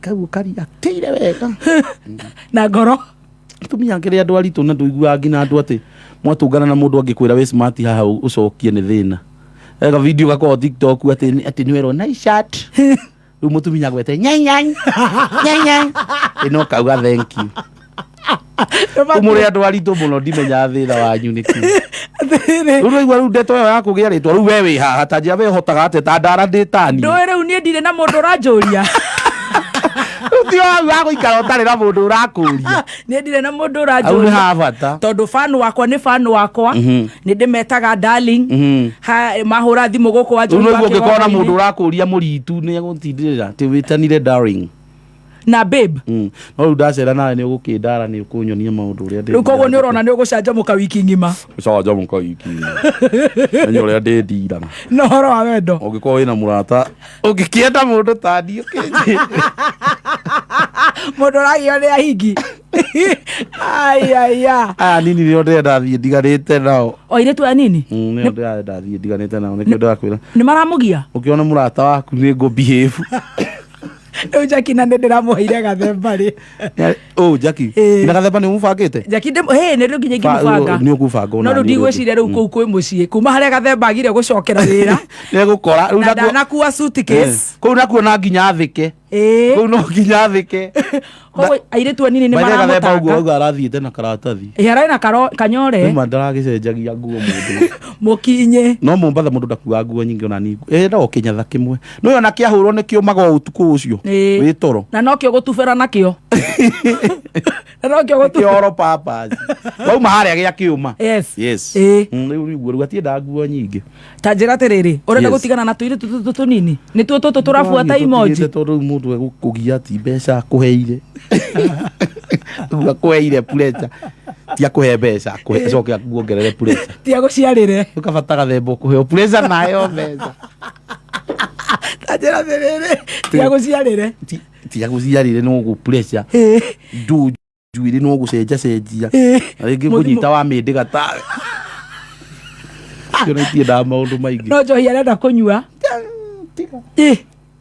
kau kari akĩire wega na ngoro tumia kĩrĩa andũ aritũ na ndũiguaga nginya andũ atĩ mwatũngana na mũndũ angĩkwĩra we smart haha ũcokie nĩ thĩna ega video gakorwo TikTok atĩ nĩ werwo nice shirt rĩu mũtumia gwete nyanyany ĩno kauga thank you umũrĩ andũ aritũ mũno ndimenya thĩna wanyu nĩ kĩ rĩu rĩigua rĩu ndeto ĩyo ya kũgĩa rĩtwa rĩu we wĩ haha ta njĩra we hotaga atĩ ta ndara ndĩtani ndũĩ rĩu niĩ ndirĩ na mũndũ ũranjũria ti wa gũikara ũtarĩ na mũndũ ũrakũria niĩ ndirĩ na mũndũ ũranjũria nĩ habata tondũ fan wakwa nĩ fan wakwa nĩ ndĩmetaga darling mahũra thimũ gũkũ wanjũria rĩu ũngĩkorwo na mũndũ ũrakũria mũritu nĩ egũtindĩrĩra atĩ wĩtanire darling na babe no rĩu ndacera nawe nĩ ũgũkĩndara nĩ ũkũnyonia maũndũ ũrĩa ndĩ rĩu koguo nĩ ũrona nĩ ũgũcanjamũka wiki ng'ima ũcanjamũka wiki ng'ima nĩ ũrĩa ndĩ ndiraga no ũhoro wa wendo ũngĩkorwo wĩna mũrata ũngĩkĩenda mũndũ ta niĩ mũndũ ũragio nĩ ahingi aya nini nĩo ndĩrenda thiĩ ndiganĩte nao o airĩtu aya nini nĩo ndĩrenda thiĩ ndiganĩte nao nĩkĩo ndĩrakwĩra nĩ maramũgia ũkĩona mũrata waku nĩ ngũ-behave rĩu Jackie na nĩ ndĩramũheire gathemba rĩ Jackie na gathemba nĩ mũbangĩte Jackie nĩ rĩu nginya ingĩmũbanga nĩ ũkũbanga no rĩu ndigwĩciria rĩu kũu kwĩ mũciĩ kuma harĩa gathemba agire gũcokera wĩra nĩ gũkora na ndanakuua suitcase kũu nakuo na nginya thĩke kũu no nginya thĩke koguo airĩtu anini nĩ maramũtanga ũguo arathiĩte na karatathi hararĩ na kanyore nĩma ndaragĩcenjagia nguo mũndũ mũkinye no Mombatha mũndũ ndakuaga nguo nyingĩ ona ningũ no kĩnyatha kĩmwe no ona kĩahũrwo nĩ kĩũmaga ũtukũ ũcio wĩ toro na no kĩo gũtubĩra nakĩo na no kĩo gũtubĩra kĩoro papas wauma harĩa gĩa kĩũma yes rĩu rĩu atiendaga nguo nyingĩ ta njĩra atĩrĩrĩ ũrenda gũtigana na tũirĩtu tũtũ tũnini nĩ tuo tũtũ tũrabuata emoji tondũ mũndũ egũkũgia ti mbeca akũheire akũheire pressure ti akũhe mbeca acoke akuongerere pressure ti agũciarĩre ũkabata gathemba ũkũheo pressure nayo mbeca ta njĩra atĩrĩrĩ ti agũciarĩre ti agũciarĩre no gũ pressure njuĩrĩ no gũcenjacenjia rĩngĩ kũnyita wa mĩndĩ gatawe kĩona itiendaga maũndũ maingĩ no njohi arenda kũnyua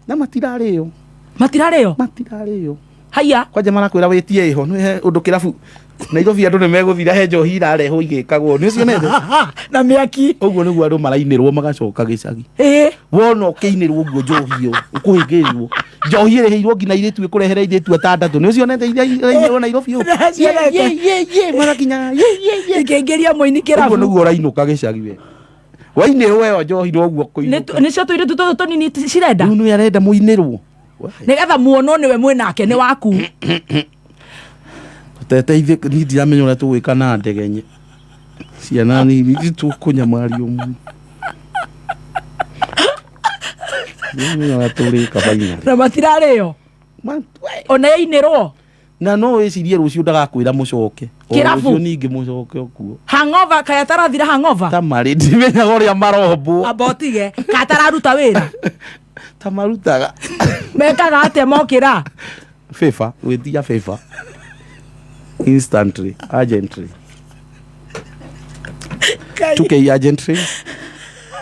na matirarĩo haya kwanja marakwĩra wĩtie ĩho nĩhe ũndũ kĩrabu Nairobi andũ nĩ megũthira he njohi irarehwo igĩkagwo nĩ cionete na mĩaki ũguo nĩguo andũ marainĩrwo magacoka gĩcagi wona ũkĩinĩrwo ũguo njohi ĩyo ũkũhĩngĩrwo njohi ĩrĩhĩirwo nginya irĩtu ĩkũrehere irĩtu atandatũ nĩ cionete irĩinĩrwo Nairobi marakinya ikĩingĩria mũini kĩrabu ũguo nĩguo ũrainũka gĩcagi we wainĩrwo ĩyo njohi noguo kũinũka nĩcio tũirĩtu tũtũ tũnini cirenda rĩu nĩ arenda mũinĩrwo nĩgetha muonwo nĩwe mwĩnake nĩ waku teteithĩke niĩ ndiramenya ũrĩa tũgwĩka na ndegenye ciana nini tũkũnyamario mũno ndiramenya ũrĩa tũrĩka bainarĩ na matirarĩo ona yainĩrwo na no wĩcirie rũciũ ndagakwĩra mũcoke kĩrabu rũciũ ningĩ mũcoke okuo hangover kaya tarathira hangover ta marĩ ndimenyaga ũrĩa marombwo abotige katararuta wĩra ta marutaga mekaga atĩa mokĩra favor gwĩtia favor instantly urgently 2K urgently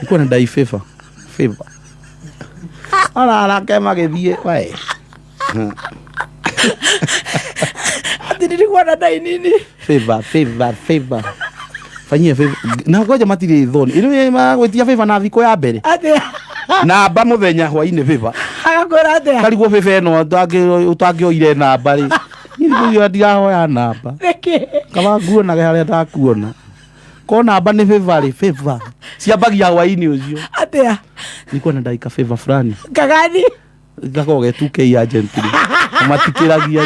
nikuwa na dai favor ala kema githie wae ati nilikuwa na dai nini favor fanyia favor na ngoja matire thoni ile magwetia favor na thiko ya mbere ate namba muthenya hwaine favor agakwira ate karigwo favor no utangioire namba ri ndio ndirahoya namba kama nguona harĩa ndakuona ko namba nĩ favor ciambagia hwaini ucio atia nilikuwa na dakika favor fulani kagani ngakoge 2K urgently matikiragia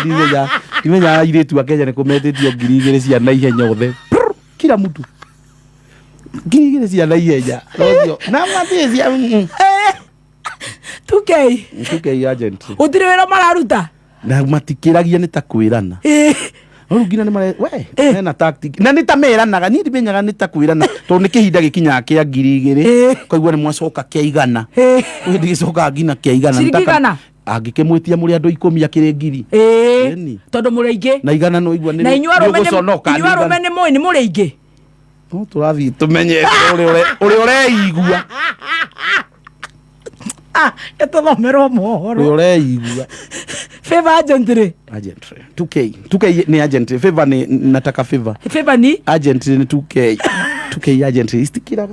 nimenya iretu Kenya nĩ kũmetĩtio ngiri igĩrĩ cia na ihenya othe kila mtu Ngiri cia naiyeja. Na matezi 2K agent. Utire wera mararuta. Na matikiragia nĩ ta kwĩrana. Ngina nĩ mare we na tactic. Na nĩ ta meranaga ni ndimenyaga nĩ ta kwĩrana. To nĩ kĩhinda gĩkinya kĩa 2,000. Koigua nĩ mwacoka kĩa igana. We ndigicoka ngina kĩa igana. Nĩtaka angĩkĩmwĩtia mũrĩ andũ 10 akĩrĩ ngiri. Tondũ mũrĩ aingĩ. Na igana no igua nĩ. Na inyuĩ arũme nĩ mũĩ nĩ mũrĩ aingĩ. No tũrathiĩ tũmenye ũrĩa ũreigua. Etothomero mohoro. Ũrĩa ũreigua. Favor agent rĩ? Agent 2K ni agent. Favor ni nataka favor. Favor ni? Agent ni 2K agent istikira.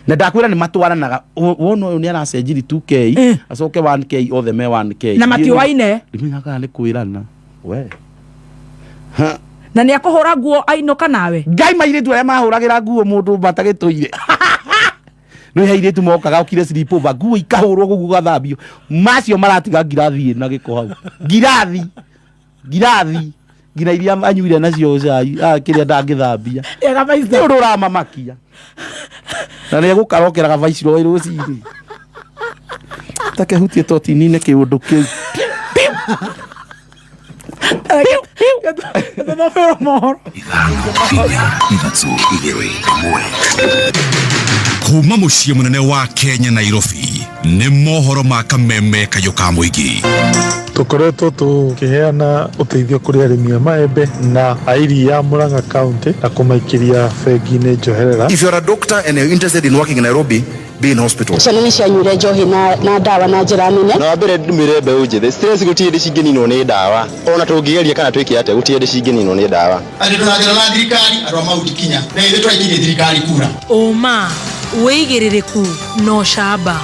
Na ndakwĩra nĩ matwaranaga wona ũyũ nĩ aracenjiri 2K acoke 1K othe me 1K. Na matiwaine? Ndimenyaga nĩ kwĩrana. We. Na nĩ akũhũra nguo ainũka nawe? Ngai mairĩtu arĩa mahũragĩra nguo mũndũ batagĩtũire. No hairĩtu mokaga okire sleepover nguo ikahũrwo gũgu gathambio. Macio maratiga ngirathi na gĩko hau. Ngirathi ngina iria anyuire nacio cai kĩrĩa ndangĩthambia. Ega maitho. Ũndũ ũramamakia. Na nĩ gũkarokeraga Viceroy rũcinĩ. Takehutie totini-inĩ kĩũndũ kĩu. Kuma mũciĩ mũnene wa Kenya Nairobi nĩ mohoro ma kameme kayũ ka mũingĩ. Tukoretwo tukiheana uteithio kuri arimi a maembe na airi ya Murang'a County na kumaikiria bengi-inĩ njoherera. If you are a doctor and you're interested in working in Nairobi, be in hospital. Ciana nĩ cianyuire njohi na ndawa na njĩra nene. Na wambere ndumire mbeũ njĩthĩ stress gũtirĩ cingeninwo nĩ ndawa. Ona tũngĩgeria kana twĩke atĩa gũtirĩ cingeninwo nĩ ndawa. Andũ tũragera na thirikari andũ amauti kinya. Na ithuĩ twaikirie thirikari kura. Oma wĩigĩrĩrĩku no camba.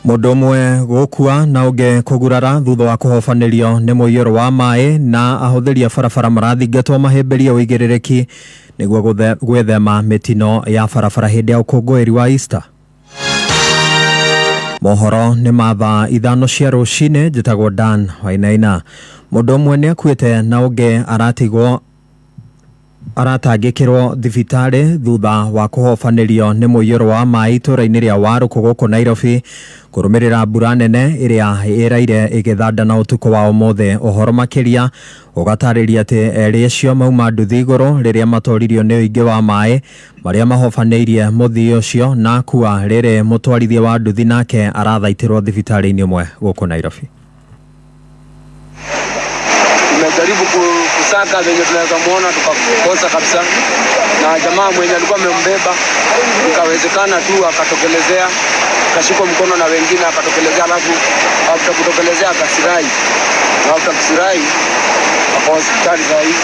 Mũndũ ũmwe gũkua na ũngĩ kũgurara thutha wa kũhobanĩrio nĩ mũiyũro wa maĩ na ahũthĩri a barabara marathingatwo mahĩmbĩrie ũigĩrĩrĩki nĩguo gwĩthema mĩtino ya barabara hĩndĩ ya ũkũngũĩri wa Easter. Mohoro nĩ ma thaa 5 cia rũcinĩ. Njĩtagwo Dan Wainaina. Mũndũ ũmwe nĩ akuĩte na ũngĩ aratangĩkĩrwo thibitarĩ thutha wa kũhobanĩrio nĩ mũiyũro wa maĩ itũũra-inĩ rĩa Warũkũ gũkũ Nairobi kũrũmĩrĩra mbura nene ĩrĩa ĩraire ĩgĩthandana ũtukũ wa ũmũthĩ. Ũhoro makĩria ũgatarĩria atĩ erĩ acio mauma nduthi igũrũ rĩrĩa matoririo nĩ ũingĩ wa maĩ marĩa mahobanĩirie mũthii ũcio na akua rĩrĩ mũtwarithia wa nduthi nake arathaitĩrwo thibitarĩ-inĩ ũmwe gũkũ Nairobi. Tumejaribu kusaka venye tunaweza muona tukakosa kabisa, na jamaa mwenye alikuwa amembeba ikawezekana tu akatokelezea, akashikwa mkono na wengine akatokelezea, alafu after kutokelezea akasirai, na after kusirai kwa hospitali zaidi.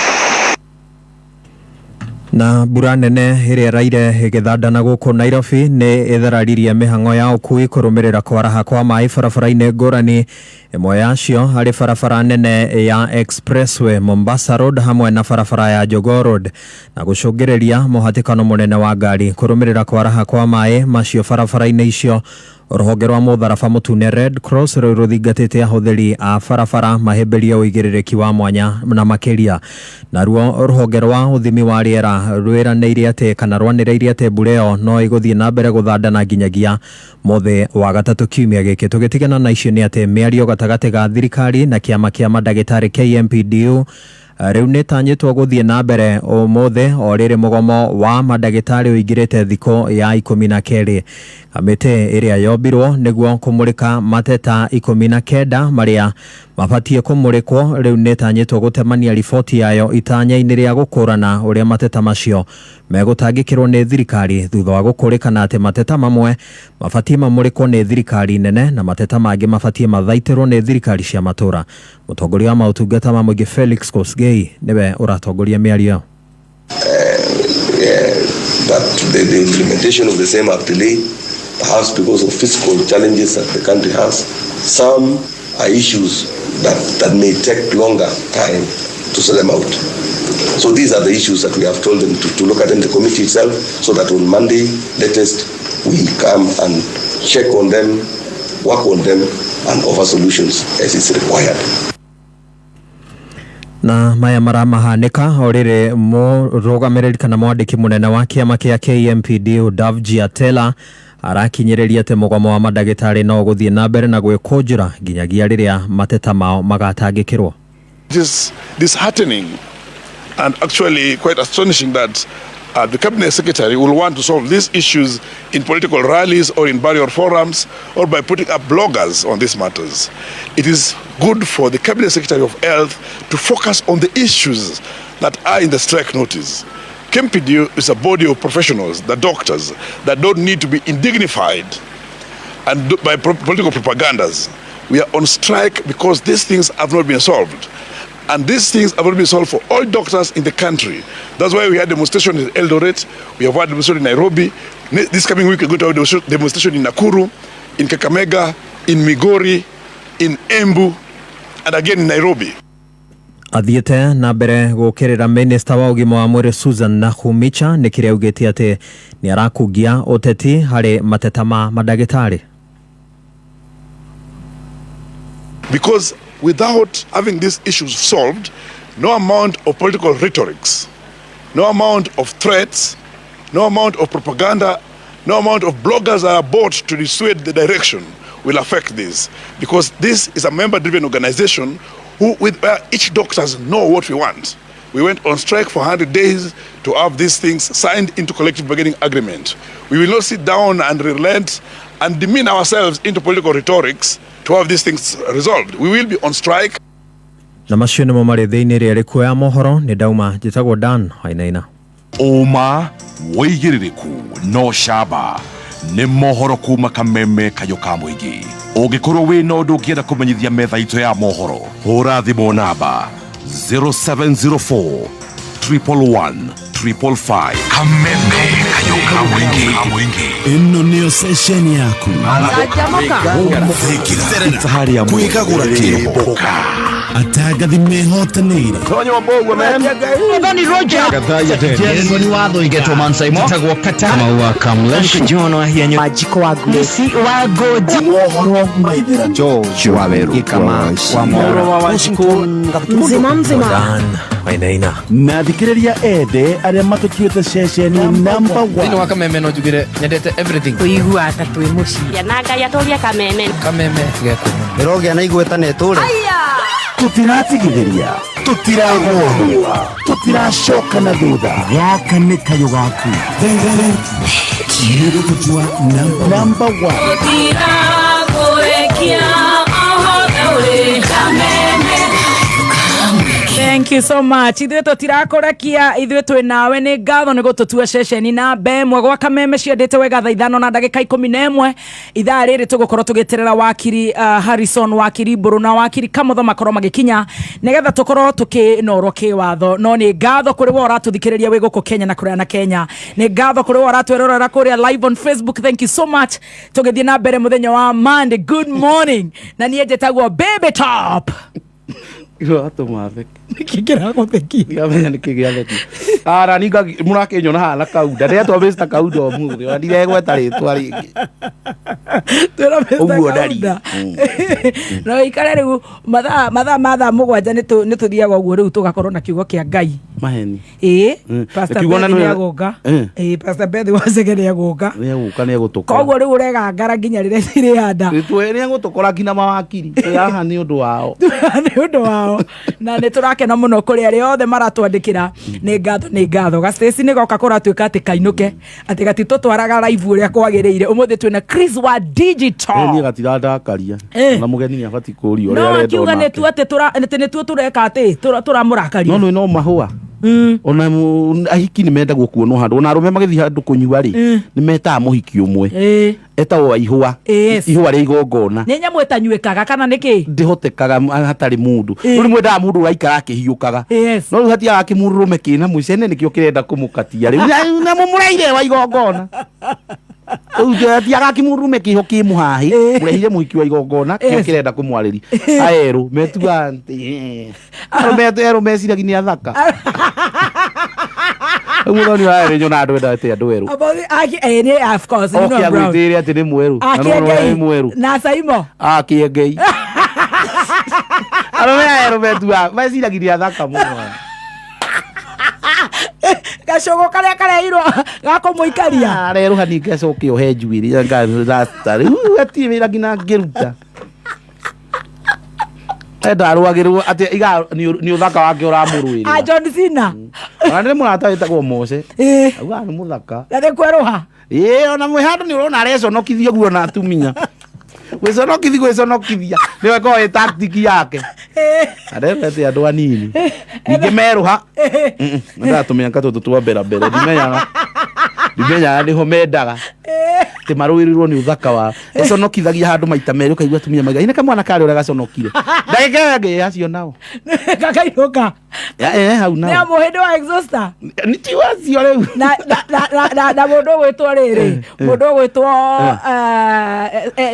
Na mbura nene ĩrĩa ĩraire ĩgĩthandana gũkũ Nairobi nĩ ĩthararirie mĩhang'o ya ũkui kũrũmĩrĩra kwaraha kwa maĩ barabara-inĩ ngũrani. Ĩmwe yacio harĩ barabara nene ya Expressway Mombasa Road hamwe na barabara ya Jogoo Road na gũcũngĩrĩria mũhatĩkano mũnene wa ngari kũrũmĩrĩra kwaraha kwa maĩ macio barabara-inĩ icio. Rũhonge rwa mũtharaba mũtune Red Cross rũthingatĩte ahũthĩri a barabara mahĩmbĩrie ũigĩrĩrĩki wa mwanya na makĩria. Naruo rũhonge rwa ũthimi wa rĩera rwĩranĩire atĩ kana rwanĩrĩire atĩ mbura ĩyo no ĩgũthiĩ na mbere gũthandana nginyagia mũthĩ wa gatatũ kiumia gĩkĩ. Tũgĩtigana na icio nĩ atĩ mĩario gatagatĩ ga thirikari na kĩama kĩa mandagĩtarĩ KMPDU rĩu nĩ tanyĩtwo gũthiĩ na mbere ũmũthĩ o rĩrĩ mũgomo wa mandagĩtarĩ ũingĩrĩte thikũ ya 12. Kamĩtĩ ĩrĩa yombirwo nĩguo kũmũrĩka mateta 19 marĩa mabatiĩ kũmũrĩkwo rĩu nĩ tanyĩtwo gũtemania riboti yayo itanya-inĩ rĩa gũkũrana ũrĩa mateta macio megũtangĩkĩrwo nĩ thirikari thutha wa gũkũrĩkana atĩ mateta mamwe mabatiĩ mamũrĩkwo nĩ thirikari nene na mateta mangĩ mabatiĩ mathaitĩrwo nĩ thirikari cia matũra. Mũtongoria wa maũtungata ma mũingĩ Felix Kosgei nĩwe ũratongoria mĩario. But the implementation of the same are delayed, perhaps because of fiscal challenges that the country has. Some are issues that may take longer time to sort them out. So these are the issues that we have told them to look at in the committee itself, so that on Monday, latest, we come and check on them, work on them, and offer solutions as is required. Na maya maramahanika orire murugamiriri kana mwandiki munene wa kiama kia KMPD Davji Atela arakinyereria ate mugomo wa madagitari no guthie na mbere na gwikujira nginyagia riria mateta mao magatangikirwo. It is disheartening and actually quite astonishing that the cabinet secretary will want to solve these issues in political rallies or in barrier forums or by putting up bloggers on these matters. It is good for the cabinet secretary of health to focus on the issues that are in the strike notice. KMPD is a body of professionals, the doctors, that don't need to be indignified and by political propagandas. We are on strike because these things have not been solved. And these things have not been solved for all doctors in the country. That's why we had demonstration in Eldoret, we have had demonstration in Nairobi. This coming week we're going to have a demonstration in Nakuru, in Kakamega, in Migori, in Embu, and again in Nairobi. Athiete na mbere gukirira minister wa ugima wa mwiri Susan Nakhumicha nikire ugiti ati ni arakugia uteti hari mateta ma madagitari. Because without having these issues solved, no amount of political rhetorics, no amount of threats, no amount of propaganda, no amount of bloggers that are bought to dissuade the direction will affect this. Because this is a member-driven organization where each doctors know what we want. We went on strike for 100 days to have these things signed into collective bargaining agreement. We will not sit down and relent and demean ourselves into political rhetorics to have these things resolved. We will be on strike. Na macio nimo mari thiini ria rikuo ya mohoro ni dauma jitagwo Dan Hainaina. Uma woigiririku no shaba ni mohoro kuma Kameme Kayoka Muingi. Ugikorwo wi no ndu ngienda kumenyithia metha itu ya mohoro hura thimu namba 0704 111 555. Kameme Kayoka Muingi. Ino niyo session yaku Sahari ya mwikagura kiboka atagathi mehotanire Tonyo Wambogwe man Ebony Roger Gathaya Jengo ni watho igeto mansaimo Tagwo kata Maua Kamlesh Jono ahianyo Majiko wa Glesi wa Godi Wohoro Maidira George Waweru Ikama wa Moro wa Washington Mzima Dan Hainaina. Na thikiriria ende aria matukiete session number 1 Ino waka meme no jugire nyendete everything Kuigua atatu muci Ya naga ya toria Kameme geko Erogia na igweta neture tutiratigithiria tutiragorwa tutiracoka na thutha gaka ni kayo gaku kiru kujua number 1 tutiragorekia ahodaure Kameme. Thank you so much. Ithuĩ tũtirakorekia, ithuĩ twĩ nawe, nĩ ngatho nĩ gũtũtua ceceni na mbemwe gwa Kameme ciendete wega thaa 5 na ndagĩka 11 ithaa rĩrĩ tũgũkorwo tũgĩeterera wakiri Harrison, wakiri Mburu na wakiri Kamotho makorwo magĩkinya nĩgetha tũkorwo tũkĩnorwo kĩwatho. No nĩ ngatho kũrĩ wo ũratũthikĩrĩria wĩ gũkũ Kenya na kũrĩa na Kenya. Nĩ ngatho kũrĩ wo ũratwĩrorera kũrĩa live on Facebook. Thank you so much. Tũgĩthiĩ na mbere mũthenya wa Monday. Good morning. Na niĩ njĩtagwo Baby Top. Iro atumathek. Kigera gotheki. Ngamenya nikigea theki. Ara ninga murakinyona hala kauda. Retwo Mr. Kauda omuthi. Ndire gweta ritwa ringi. Twira Mr. Kauda. No ikare riu matha mugwanja ni tuthiaga uguo riu tugakorwo na kiugo kia Ngai. Maheni. Pastor Beth ni agoga. Pastor Beth wasege ni agoga. Ni aguka ni gutukora. Koguo riu urega ngara nginya rire ciri anda. Ritwe ni gutukora kina mawakiri. Haha ni undu wao. Ni undu wao. Na ni turakena muno kuri ari othe maratwandikira. Ni ngatho gasteci ni goka kuratuika ati kainuke ati gatito twaraga live uria kwagiriire. Umuthi twina Chris wa Digital. Ni gatirandakaria. Na mugeni ni abati kuri uria arenda. No akiuga ni tu ati ni tu tureka ati turamurakaria. No mahua. Ona ahiki ni menda gukuonwo handu ona arume magithi handu kunyua ri ni meta muhiki umwe etagwo ihua ihua ri igongona ni nyamu etanyuikaga kana niki ndihotekaga hatari mundu uri mwenda mundu gaikara akihiukaga no ru hatia akimurume kina muicene nikio kirenda kumukatia ri na mumuraire wa igongona Uja tiaga murume kiho kimuhahi urehire muhiki wa igongona kio kirenda kumwariri aeru metuganti aro mesira gini athaka Umudoni wa ere na andwenda ate andu eru ene of course you know bro okay ati ni mweru na no ni mweru na saimo kiengei Aromea robetua maciragiria thaka muno gacogo karia kareirwo gako muikaria areruha ni gacoke ohe njuiri ngasta riu ativira ngina ngiruta ndarwagirwo ati iga ni uthaka wake uramurwira John Cena ana murata witagwo Mose auga ni muthaka na kweruha ona mwihandu ni urona areconokithio guo na atumia gwĩconokithia nĩwe ko tactic yake arete andũ anini ningĩ meruha ndatumia katoto twa mbere ndimenyaga nĩho mendaga tĩ marũĩrĩrwo nĩ ũthaka wa gũconokithagia handũ maita merĩ ũkaigua atumia maiga ina kamwana karĩ ũrĩa gaconokire ndagĩka ĩngĩ acio nao gakainũka hau nao nĩ mũhĩndĩ wa exhauster nĩ tiwacio rĩu na mũndũ ũgwĩtwo rĩrĩ mũndũ ũgwĩtwo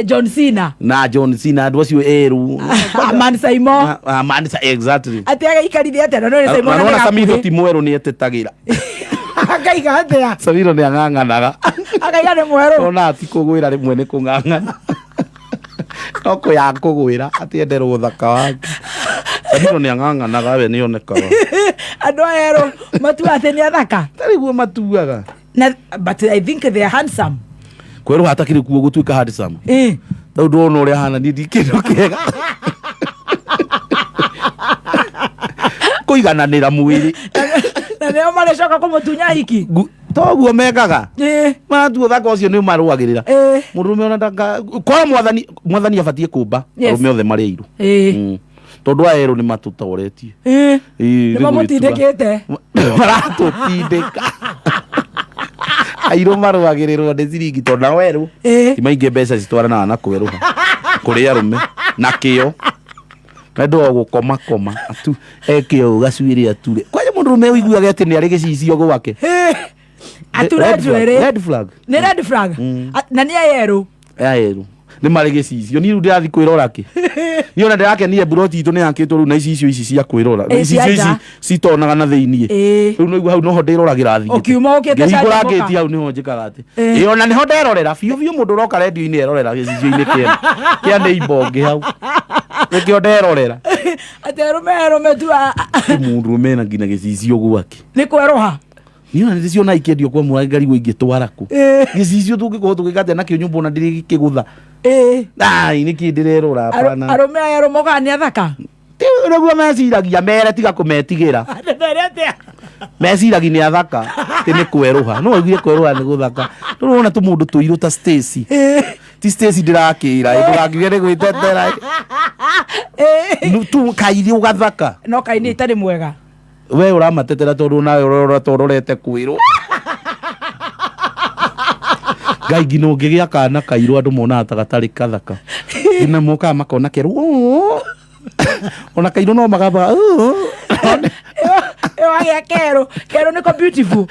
John Cena na John Cena andũ acio erũ Man Saimo exactly ati agaikarithia atĩa no nĩ Saimo na Samiro ti mwerũ nĩ etetagĩra akaiga atĩa Samiro nĩ ang'ang'anaga akaiga nĩ mwerũ ona ati kũgwĩra rĩmwe nĩ kũng'ang'ana no kũya kũgwĩra atienderwo ũthaka wake Samiro nĩ ang'ang'anaga we nĩ onekaga andũ erũ matua atĩ nĩ athaka tarĩguo matuaga but I think they are handsome kweruha atakĩrĩ kuo gũtuĩka handsome rĩu ndona ũrĩa hana ni kĩndũ kĩega kũigananĩra mwĩrĩ na nĩo marĩcoka kũmũtunya hiki toguo mekaga matua thaka ũcio nĩ marũagĩrĩra mũndũrũme ona ndanga kwa mwathani abatiĩ kũmba arũme othe marĩ airũ tondũ aerũ nĩ matũtoretie nĩ mamũtindĩkĩte maratũtindĩka airũ marũagĩrĩrwo nĩ ciringi tondũ nao erũ ti maingĩ mbeca citwaranaga na kweruha kũrĩ arũme na kĩo nendo gũkoma atu ekĩo gacuĩrĩ ature kwaje mũndũrũme ũiguaga atĩ nĩ arĩ gĩcicio gwake ature njuĩrĩ red flag nĩ red flag na nĩ aerũ nĩ marĩ gĩcicio niĩ rĩu ndĩrathiĩ kwĩrora kĩ niĩ ona ndĩrakenire mburoti itũ nĩ yakĩtwo rĩu na icio ici cia kwĩrora icio ici citonaga na thĩiniĩ rĩu no igua hau noho ndĩroragĩra thiĩ ũkiuma ũkĩte ngĩhingũra ngĩti hau nĩho njĩkaga atĩ ona nĩho nderorera biũ mũndũ ũroka redio-inĩ erorera gĩcicio-inĩ kĩa nĩimbonge hau nĩkĩo nderorera atĩ arũme tua mũndũrũme na nginya gĩcicio gwake nĩ kweruha niĩ ona nĩciona ikĩendio kwa mũrangari gũ ingĩtwara kũ gĩcicio tũngĩkorwo tũgĩkate nakĩo nyũmba ona ndĩrĩ gĩkĩgũtha nĩkĩ ndĩrerora hapana arũme aerũ mokaga nĩ athaka nĩguo meciragia mere tiga kũmetigĩra meciragia nĩ athaka tĩ nĩ kweruha no oigire kweruha nĩ gũthaka tũrona tũmũndũ tũirũ ta Stacy ti Stacy ndĩrakĩra ndũrangiuge nĩ gwĩtetera tu kairi ũgathaka no kaini itarĩ mwega we ũramatetera tondũ nawe ũrorete kwĩrwo ngai ngina ũngĩgĩa kana kairũ andũ monaga gatarĩ kathaka ngina mokaga makona kerũ ona kairũ no magabaga wagĩa kerũ nĩko beautiful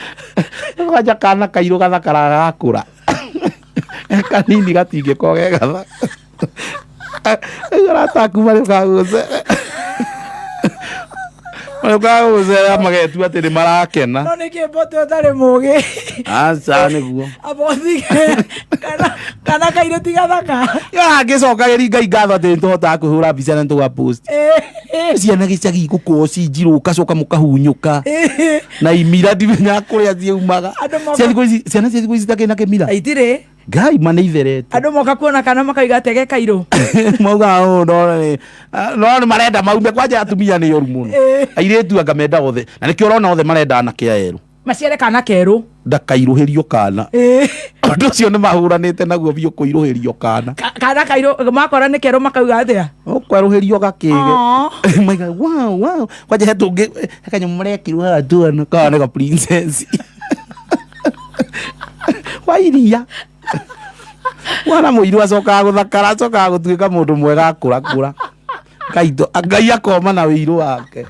kwanja kana kairũ gathakaraga gakũra kanini gatingĩkorwo ge gathaka arataku marĩ ũkagũcera ũkagũcera magetua atĩ nĩ marakena no nĩkĩ mbote ũtarĩ mũgĩ aca nĩguo abothige kana kairũ ti gathaka ngĩcokagĩria ngai ngatho atĩ nĩtũhotaga kwĩhũra mbica na tũgapost ciana gĩcagi gũkorwo cinjirũ gacoka mũkahunyũka na imira ndimenyaga kũrĩa ciumaga ciana cia thikũ ici citakĩrĩ na kĩmira itirĩ ngai ma nĩ itherete andũ moka kuona kana makaiga tege kairũ mauga no nĩ marenda maume kwanja atumia nĩ oru mũno airĩtu anga menda othe na nĩkĩo ũrona othe marenda anake aerũ maciare kana kerũ ndakairũhĩrio kana ũndũ ũcio nĩ mahũranĩte naguo biũ kũirũhĩrio kana kairũ makora nĩ kerũ makauga atĩa ũkwerũhĩrio gakĩge maiga wow kwanja he tũngĩ kanyamũ marekirwo haha tuona kana nĩ ga princess wa iria mwana mũirũ acokaga gũthakara acokaga gũtuĩka mũndũ mwega akũrakũra ngai akoma na wĩirũ wake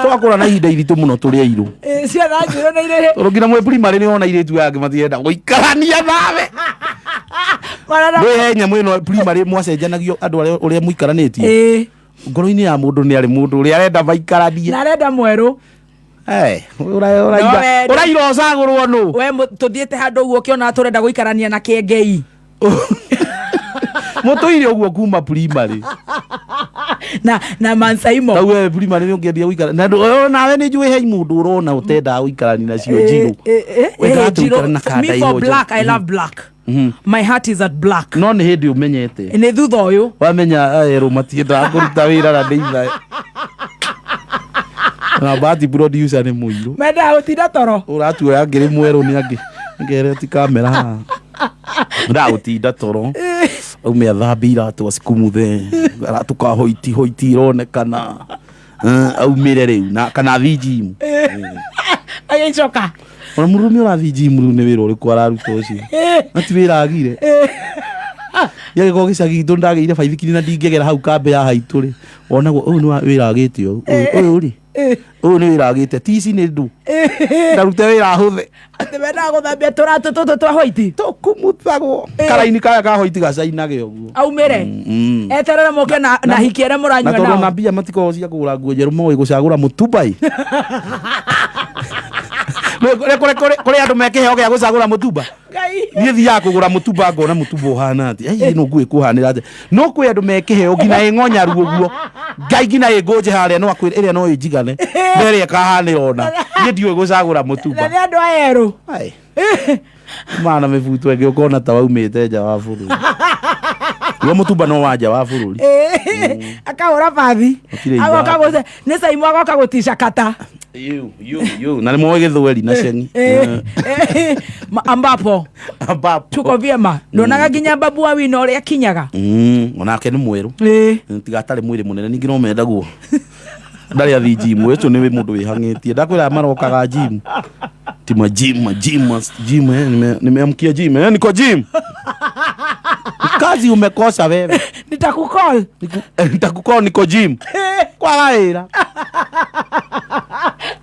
twakũra na ihinda iritũ mũno tũrĩ airũ ciana njĩrũ nĩ irĩ tondũ nginya mwĩ primary nĩwona irĩtu yake matienda gũikarania nawe ndwĩhe nyamũ ĩno primary mwacenjanagio andũ ũrĩa mũikaranĩtie ngoro-inĩ ya mũndũ nĩ arĩ mũndũ ũrĩa arenda maikaranie na arenda mwerũ ũraira ũcagũrwo nũ we tũthiĩte handũ ũguo ũkĩona tũrenda gũikarania na kĩengei Mutuire uguo kuma primary. Na Mansaimo. Tau we primary ni ungedia uikara. Na nawe ni njui hei mundu urona utenda uikarani na cio Jiro. Me for black, I love black. My heart is at black. No ni hindi umenyete. Ni thutha uyu. Wamenya ero matienda kuruta wira na ndeitha. Na bati producer ni muiru. Menda utinda toro. Uratuoya ngiri mweru ni angi. Ngere ti kamera. Nda utinda toro. Ume athambira tu asikumuthe. Aratuka hoiti ronekana. Aumire riu na kana thijim. Ayicoka. Ona murume urathi gym ru ni wira uriku araruta ucio. Ati wira agire. Yage ko gicagi itu ndagire baithikiri na ndingegera hau kambe ya haitu ri. Onaguo uyu ni wira agite uyu ri. Uyu ni wira agite tici ni ndu. Ndarute wira huthe. Ati wenda guthambia turatu tutu twa hoiti. Tukumuthagwo. Karaini kaya ka hoiti gacainage uguo. Aumire. Eterere moke na hikiere muranywa nao. Na toro na mbia matiko cia kugura nguo njeru moe gucagura mutubai. Kore andu mekeheo gya gucagura mutumba. Ngai. Ni thia kugura mutumba ngona mutumba uhana ati. Ai no ngui kuhanira ati. No kwe andu mekeheo ngina engonyaru uguo. Ngai ngina engoje haria no akwire ere no ijigane. Nere kahanira ona. Ni ndiwe gucagura mutumba. Na andu ayeru. Ai. Mana mefutu ege ukona ta waumite nja wa bururi. Yo mutumba no waja wa bururi. Akahora bathi. Agoka gose. Ni Saimo agoka gutisha kata. You na nimwe githweri na ceni. Ambapo tuko vyema ndonaga nginya babu wa wino uri akinyaga onake ni mweru tigatari mwiri munene ningi no menda guo ndari athi gym wetu ni mundu wihangitie ndakwira marokaga gym tima gym nimeamkia gym niko gym kazi umekosa wewe nitakukol niko gym kwa gaira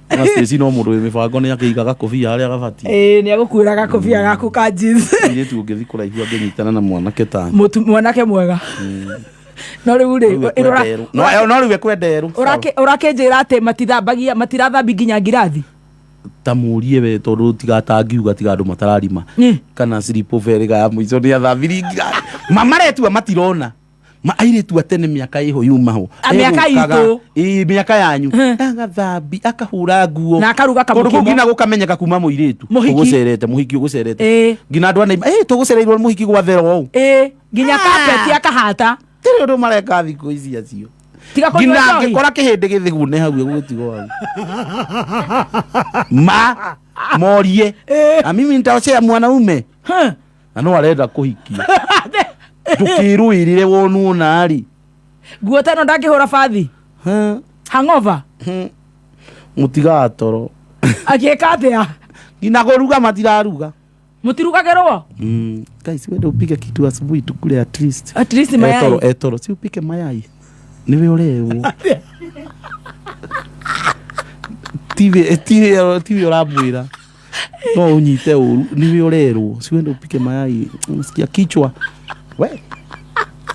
Nasi no mundu mifango ni akiigaga kofia haria gabati. Ni agukwiraga kofia gaku ka jeans. Ile tu ngithi kuraihu angenyitana na mwanake ta. Mwanake mwega. No riu ri irora. No riu ekwenderu. Urakenjira ati matirathambi nginya ngirathi. Tamurie we tondu tigatangiuga tigandu matararima. Kana silipo verega ya muico ni athambiri ngirathi. Mamaretu matirona. Airetu atene miaka iho yuma ho. Miaka itu. Miaka yanyu. Agathambi akahura nguo. Na akaruga kamukimo. Ngina gukamenyeka kuma muiretu. Ugucerete muhiki ugucerete. Ngina andu ana tugucereirwo muhiki gwa thero. Nginya carpet akahata. Tiri undu mareka thiko ici acio. Ngina ngikora kihindi githigune hau egutigo hau. Morie. A mimi nitaochea mwanaume. Na no arenda kuhikia. Tukiruirire wonu nari guo tano ndakihura bathi hangover mutiga toro akieka atia ngina goruga matiraruga mutirugagerwo guys wewe upike kitu asubuhi tukule at least mayai etoro si upike mayai niwe urewo TV urabwira no unyite uru niwe urerwo si wewe upike mayai unasikia kichwa we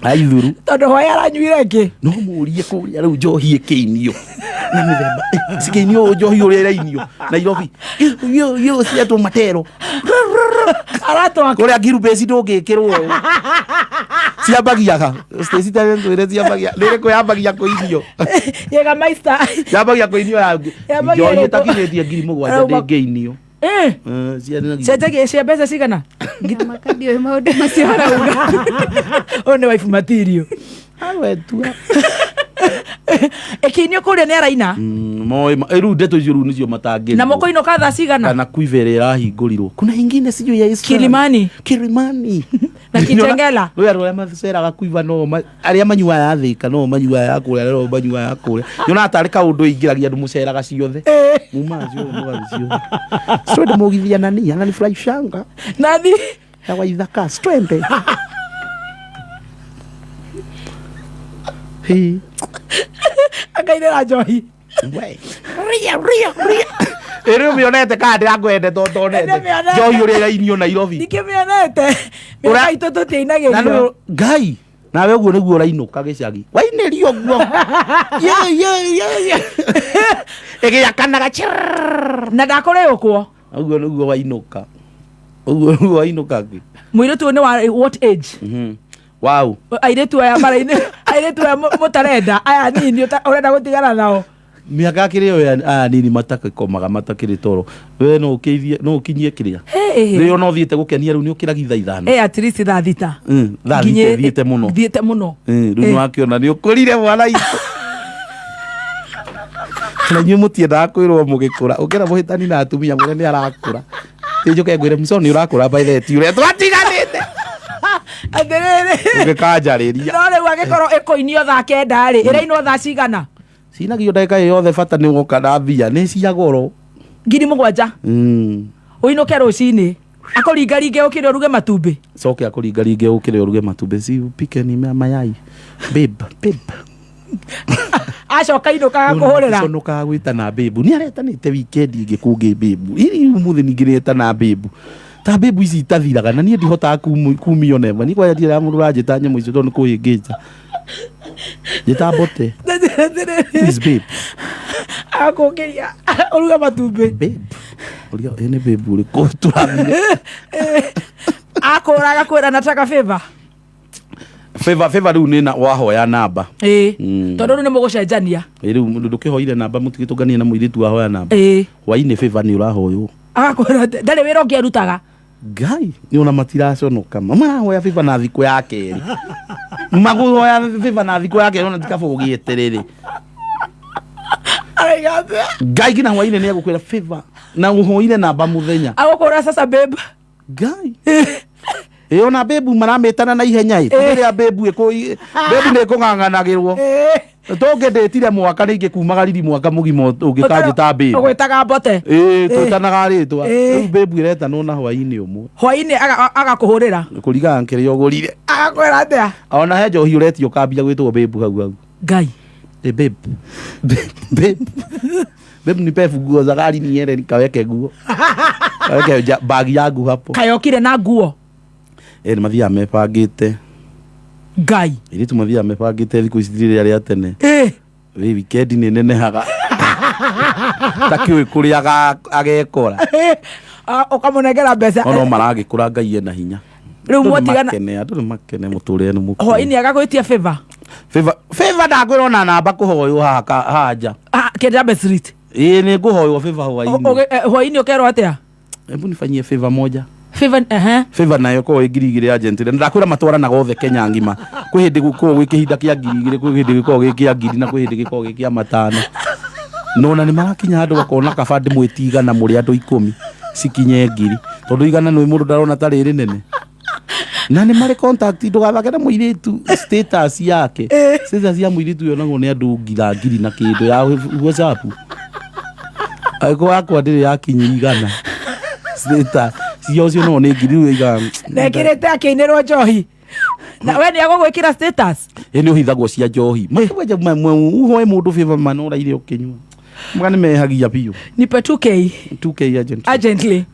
aithuru tondu hoya aranyuire ki no murie kuria riu njohi ikinio na mithemba sikinio njohi uria inio Nairobi yo ciatu matero arato kuria girubeci ndungikirwo ciambagiaga Stacy talento ire ciambagia nire ko yambagia ko inio yega master yambagia ko inio yangu njohi takinetie ngiri mugwanja ndingeinio Sete cia mbeca cigana ngina makadio maundu macio harauga one wife material awe tu ekinio kuria ni araina moi riu ndeto icio riu nicio matangi na moko ino katha cigana kana kuivere rahingũrirwo kuna ingine siyo ya Kilimani na Kitengela we aroya mathera kuiva no aria manyua ya thika no manyua ya kuria rero manyua ya kuria yona atari kaundu ingiragia andu muceraga ciothe mumacio mugacio strode mugithia nani ana ni fly shanga nani hawa ithaka strembe hi akaira njohi we ria ero mionete kandi angwende totonete njohi uria inio Nairobi nikimionete mira itoto tiinagirio na ngai nawe guo niguo rainuka gicagi wainirio guo ye egiakanaga na ndakore ukwo uguo niguo wainuka uguo wainuka mwiritu ni wa what age Wow. Airetu aya maraine, airetu aya mutarenda, aya nini urenda gutigana nao. Miaka kireo ya nini mataka komaga matakiri toro. We no ukiithie no ukinyie kiria. Rio no thiete gukenia riu ni ukiragitha ithano. At least tha thita. Tha thita thiete muno. Thiete muno. Riu no akiona ni ukurire mwana itu. Na nyu mutienda kwirwo mugikura. Ukira muhitani na atumia mure ni arakura. Tijuke ngwire mso ni urakura by the ti ure twatiganite. Aderere. Ukikajariria. No riu agikorwo ikoinio tha kenda ri. Iraino tha cigana. Sinagio ndagika yothe bata ni guka na mbia ni cia goro 7,000 uinoke rucini akuringaringe ukire uruge matumbi coke akuringaringe ukire uruge matumbi si upike ni mayai babe acoka inuka kuhurira conoka gwita na babe ni aretanite weekend ingikungi babe iri umuthi ningireta na babe ta babe ici itathiraga na ni ndihota kumio neva ni kwa yatira mundu rajita nyamu icio tondu kuhingica Jitabote. Please babe. Ako keria. Oruga matumbi. Babe. Oruga ene babe uri ko turamire. Ako raga kwera nataka favor. Favor riu ni na wahoya namba. Tondu ni mugucenjania. Riu ndukihoire namba mutigitunganie na muiritu wahoya namba. Waine favor ni urahoyo. Akakwira ndari wira ngirutaga. Gai ni ona matiraconoka mama hoya favor na thiku yake maguhoya favor na thiku yake ona tikabugieterere Gai kina waine ni agukwira favor na uhoire namba muthenya agukura sasa babe Gai ona babe marametana na ihenya itiria babe babe ne kunganganagirwo toge ndetire mwaka ninge kumaga riri mwaka mugimo ungikaje ta babe ugwitaga mbote tutanaga ritwa riu babe ireta no na hwaini umwe hwaini agakuhurira kuriga nkere yogurire agakwira atia ona he njohi ureti ukambia gwitwo babe hau Ngai babe babe ni pefu guo za gari ni yere nikaweke guo kaweke bagi yangu hapo kayokire na guo ni mathia mepangite Ngai iri tumathia mepangite thiku icithire ari atene we weekend ni nene haga takiwe kuriaga agekora ukamunegera mbeca no maragikura Ngai ena hinya riu mutigana andu makene muture ni muko hoini agagwitia favor ndagwira ona namba kuhoyo haja Kijabe Street ni kuhoyo favor hoini hoini ukero atia hebu nifanyie favor moja favor nayo ko igirigire agent ndakwira matwara na gothe Kenya ngima kwi hindi guko gwikihinda kia ngirigire kwi hindi giko gikia ngiri na kwi hindi giko gikia matano nona ni marakinya andu bakona kabandi mwitiga na muri andu 10 sikinye ngiri tondu igana no mundu ndarona tari rinene na ni mari contact ndugathake na muiritu status yake status ya muiritu yo nago ni andu ngiri na kindu ya WhatsApp aiko akwa ndiri yakinyi igana status cio no ni ngiri wiga nekirete akinirwo njohi na we ni agugwikira status ni uhithagwo cia njohi mweja uhoe mundu favor manora ile ukinywa mwana mehagia biyo nipe 2k agently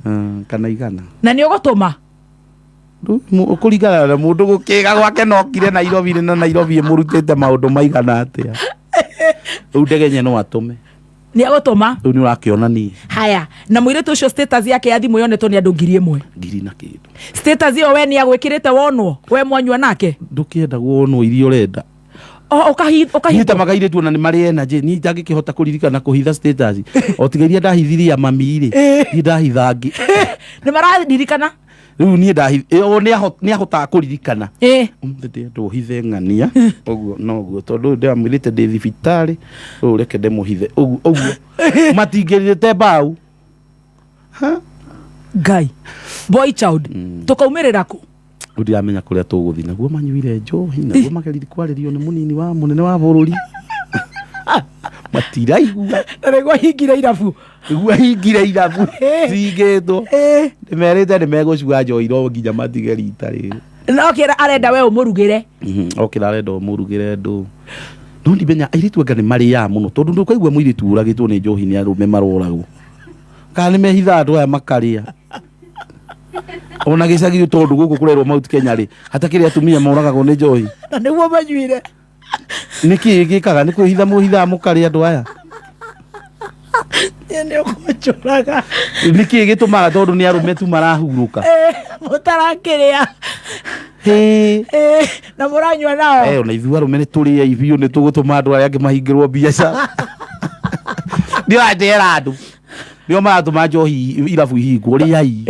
kana igana na ni ugutuma ukurigana na mundu gukiga gwake nokire Nairobi na Nairobi murutete maundu maigana atia udege no atume ni agutuma ni urakiona ni haya na muiritu ucio status yake ya thimu yonetwo ni andu ngiri na kindu status iyo we ni agwikirite wonwo we mwanywa nake ndukienda wonwo irio urenda ukahita magaire tu na ni mari energy ni ndangikihota kuririkana kuhitha status otigeria ndahithiria mami ri ni ndahithangi ni maradirikana riu ni ni ahota kuririkana umthete nduhithe ngania oguo noguo tondu ndamwirite ndi thibitari riu reke ndemuhithe oguo matingirite bau Ngai boy child tukaumirira ku ndiramenya kuria tuguthi naguo manyuire njohi naguo mageriri kwaririo ni munini wa munene wa bururi matiraigua regwa hingira irabu zingetwo nimerite nimegucua njohi ro nginya matige rita riri no kira arenda we umurugire okira arenda umurugire ndu no ndimenya airitu anga ni mari ya muno tondu ndukaigua muiritu uragitwo ni njohi ni arume maroragwo kana ni mehitha andu aya makaria ona gicagi tondu guku kurerwo Mount Kenya ri hatakiri atumia moragagwo ni njohi na niguo manyuire niki gikaga ni kuhitha muhitha mukari andu aya ni ukuchuraga niki gitumaga tondu ni arume tu marahuruka mutarakiria na muranywa nao na ithuĩ arũme nĩ tũrĩ aibiũ nĩ tũgũtũma andũ arĩa angĩ mahingĩrwo biacara ndio atera andũ ndio maratũma njohi irabu ihingwo rĩai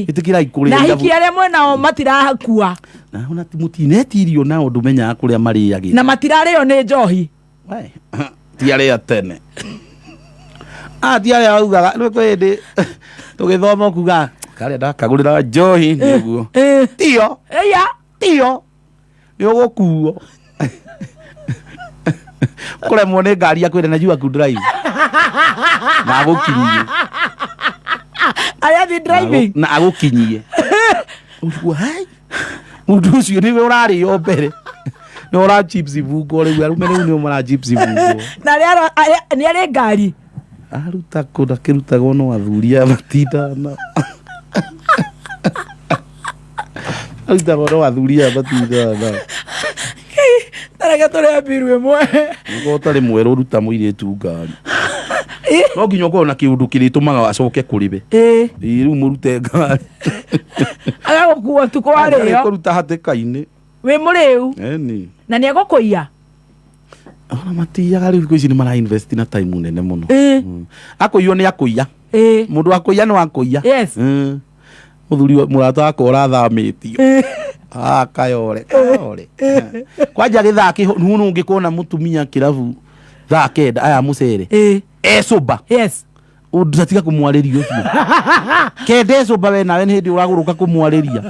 ĩtĩkĩrai kũrĩa na hiki arĩa mwenao matirahakua na ona mũtinetirio na ũndũ menyaga kũrĩa marĩagĩte na matirarĩo nĩ njohi tiarĩa tene tiarĩa augaga nĩ kwĩndĩ tũgĩthoma kuga karĩa ndakagũrĩra njohi nĩguo tio nĩ ũgũkuo kũremwo nĩ ngari ya kwenda na jua ku drive na agũkinyie arĩa thi driving na agũkinyie ũguo hai mũndũ ũcio nĩwe ũrarĩo mbere nĩ ũra chips ibugo rĩu arũme rĩu nĩo mara chips ibugo na nĩ arĩ ngari aruta kũnda kĩrutagwo no athuria matindana arutagwo no athuria matindana tareke tũrĩa mbiru ĩmwe nĩguo ũtarĩ mwerũ ruta mũirĩtu ngari no nginya ũkorwo na kĩũndũ kĩrĩtũmaga acoke kũrĩwe rĩu mũrute ngari agagũkua tukũ warĩo kũruta hatĩka-inĩ wĩ mũrĩu na nĩ egũkũiya ona matiaga rĩu ici nĩ mara invest na time nene mũno akũiywo nĩ akũiya mũndũ akũiya no akũiya mũthuri mũrata wakwa ũrathamĩtio kayore kwanja gĩthaa kĩhũnu ũngĩkona mũtumia kĩrabu thaa kenda aya mũcere ecuba ũndatiga kũmwarĩria ũcio kenda ecuba we nawe nĩ hĩndĩ ũragũrũka kũmwarĩria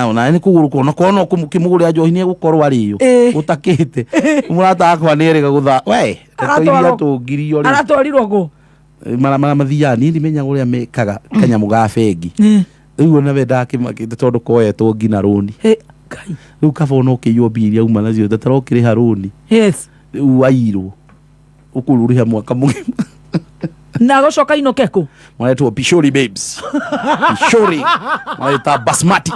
ona nĩ kũgũrũka ona kona kĩmũgũrĩra njohi nĩ egũkorwo arĩyo ũtakĩte mũrata wakwa nĩ erĩga gũthaa we tũiria tũngirio aratwarirwo kũ mathiaga niĩ ndimenyaga ũrĩa mekaga kanyamũ ga bengi rĩu ona we ndakĩmakĩte tondũ koetwo ngina rũni rĩu kaba ona ũkĩiywo mbia iria uma nacio tatarokĩrĩha rũni rĩu wairwo ũkũrũrĩha mwaka mũgima na gũcoka inoke kũ maretwo Pishori babes Pishori mareta basmati